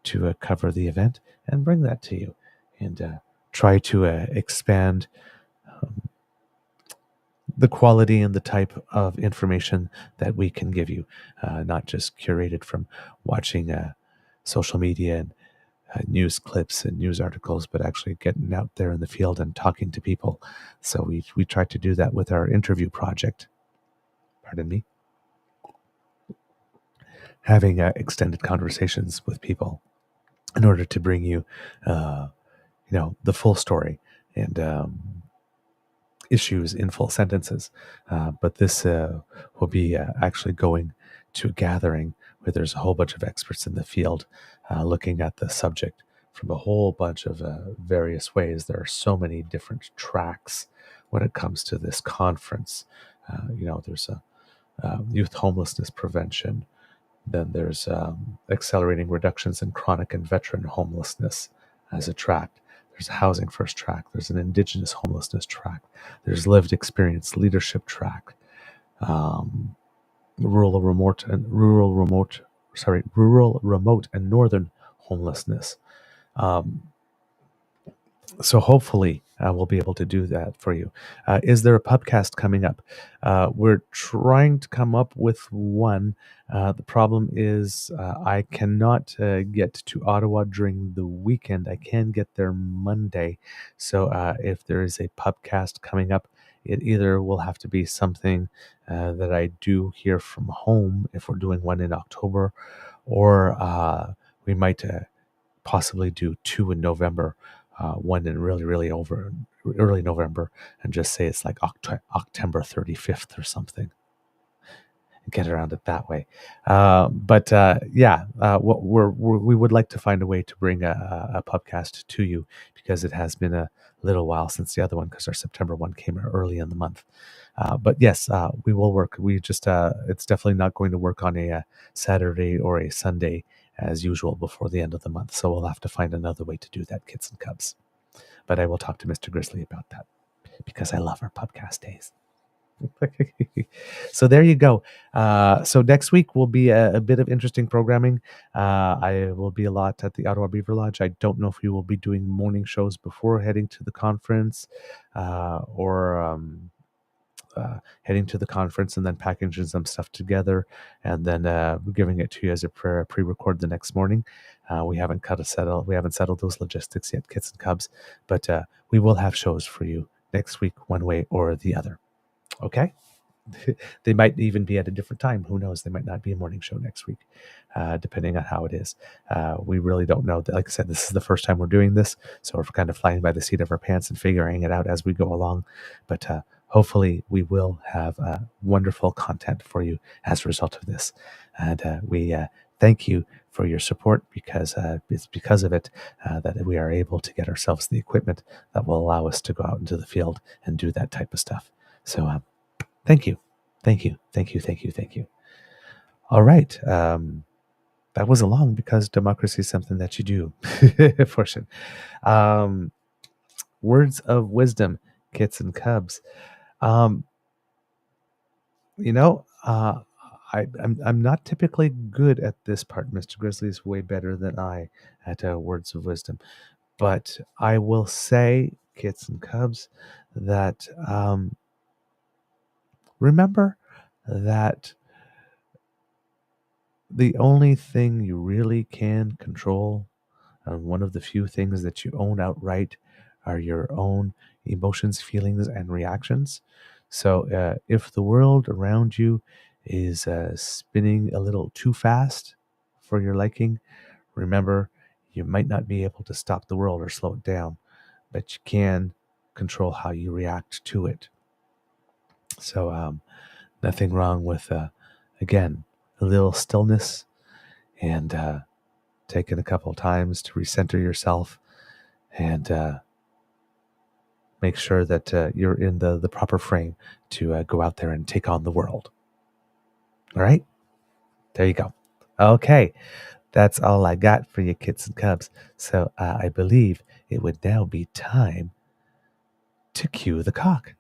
to cover the event and bring that to you, and try to expand the quality and the type of information that we can give you, not just curated from watching social media and news clips and news articles, but actually getting out there in the field and talking to people. So we tried to do that with our interview project. Pardon me. Having extended conversations with people in order to bring you, the full story and issues in full sentences. But this will be actually going to a gathering where there's a whole bunch of experts in the field looking at the subject from a whole bunch of various ways. There are so many different tracks when it comes to this conference. There's a youth homelessness prevention. Then there's accelerating reductions in chronic and veteran homelessness as a track. There's a housing first track. There's an indigenous homelessness track. There's lived experience leadership track. Rural, remote, and northern homelessness. So hopefully we'll be able to do that for you. Is there a pubcast coming up? We're trying to come up with one. The problem is I cannot get to Ottawa during the weekend. I can get there Monday. So if there is a pubcast coming up, it either will have to be something that I do here from home if we're doing one in October, or we might possibly do 2 in November. One in really early November, and just say it's like October 35th or something. get around it that way. We would like to find a way to bring a pubcast to you, because it has been a little while since the other one, because our September one came early in the month. But yes, we will work. We just, it's definitely not going to work on a Saturday or a Sunday as usual before the end of the month. So we'll have to find another way to do that, Kits and Cubs. But I will talk to Mr. Grizzly about that, because I love our pubcast days. So there you go. So next week will be a bit of interesting programming. I will be a lot at the Ottawa Beaver Lodge. I don't know if we will be doing morning shows before heading to the conference, or heading to the conference and then packaging some stuff together and then giving it to you as a pre-record the next morning. We haven't settled those logistics yet, Kits and Cubs, but we will have shows for you next week, one way or the other. Okay. They might even be at a different time. Who knows? They might not be a morning show next week, depending on how it is. We really don't know. Like I said, this is the first time we're doing this, so we're kind of flying by the seat of our pants and figuring it out as we go along. But hopefully we will have wonderful content for you as a result of this. And we thank you for your support, because it's because of it that we are able to get ourselves the equipment that will allow us to go out into the field and do that type of stuff. So thank you. All right. That was long, because democracy is something that you do. For sure. Words of wisdom, Kits and Cubs. I'm not typically good at this part. Mr. Grizzly is way better than I at words of wisdom. But I will say, Kits and Cubs, that remember that the only thing you really can control, and one of the few things that you own outright, are your own emotions, feelings, and reactions. So if the world around you is spinning a little too fast for your liking, remember, you might not be able to stop the world or slow it down, but you can control how you react to it. So nothing wrong with, again, a little stillness and taking a couple of times to recenter yourself and make sure that you're in the proper frame to go out there and take on the world. All right? There you go. Okay. That's all I got for you, Kits and Cubs. So I believe it would now be time to cue the cock.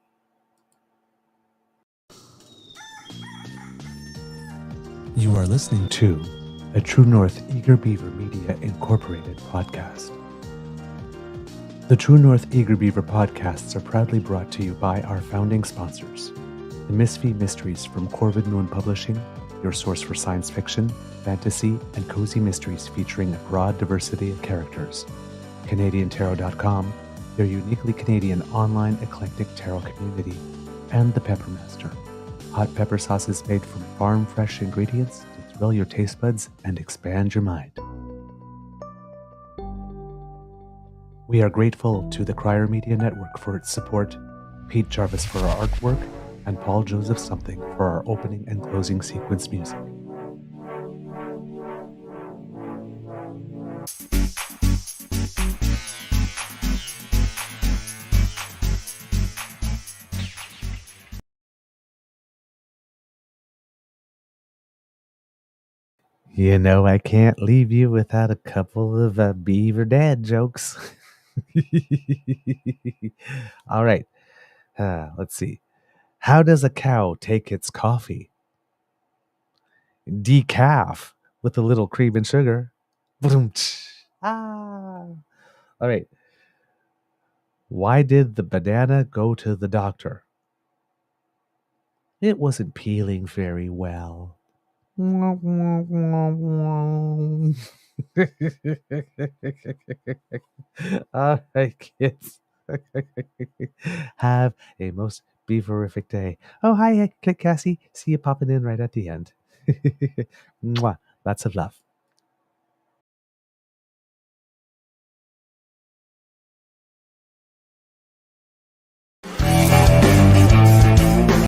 You are listening to a True North Eager Beaver Media Incorporated podcast. The True North Eager Beaver podcasts are proudly brought to you by our founding sponsors, the Misfit Mysteries from Corvid Moon Publishing, your source for science fiction, fantasy, and cozy mysteries featuring a broad diversity of characters, CanadianTarot.com, their uniquely Canadian online eclectic tarot community, and the Peppermaster, hot pepper sauces made from farm-fresh ingredients to thrill your taste buds and expand your mind. We are grateful to the Crier Media Network for its support, Pete Jarvis for our artwork, and Paul Joseph Something for our opening and closing sequence music. You know, I can't leave you without a couple of beaver dad jokes. All right. Let's see. How does a cow take its coffee? Decaf with a little cream and sugar. All right. Why did the banana go to the doctor? It wasn't peeling very well. All right, kids. Have a most beaverific day. Oh, hi, Cassie. See you popping in right at the end. Mwah. Lots of love.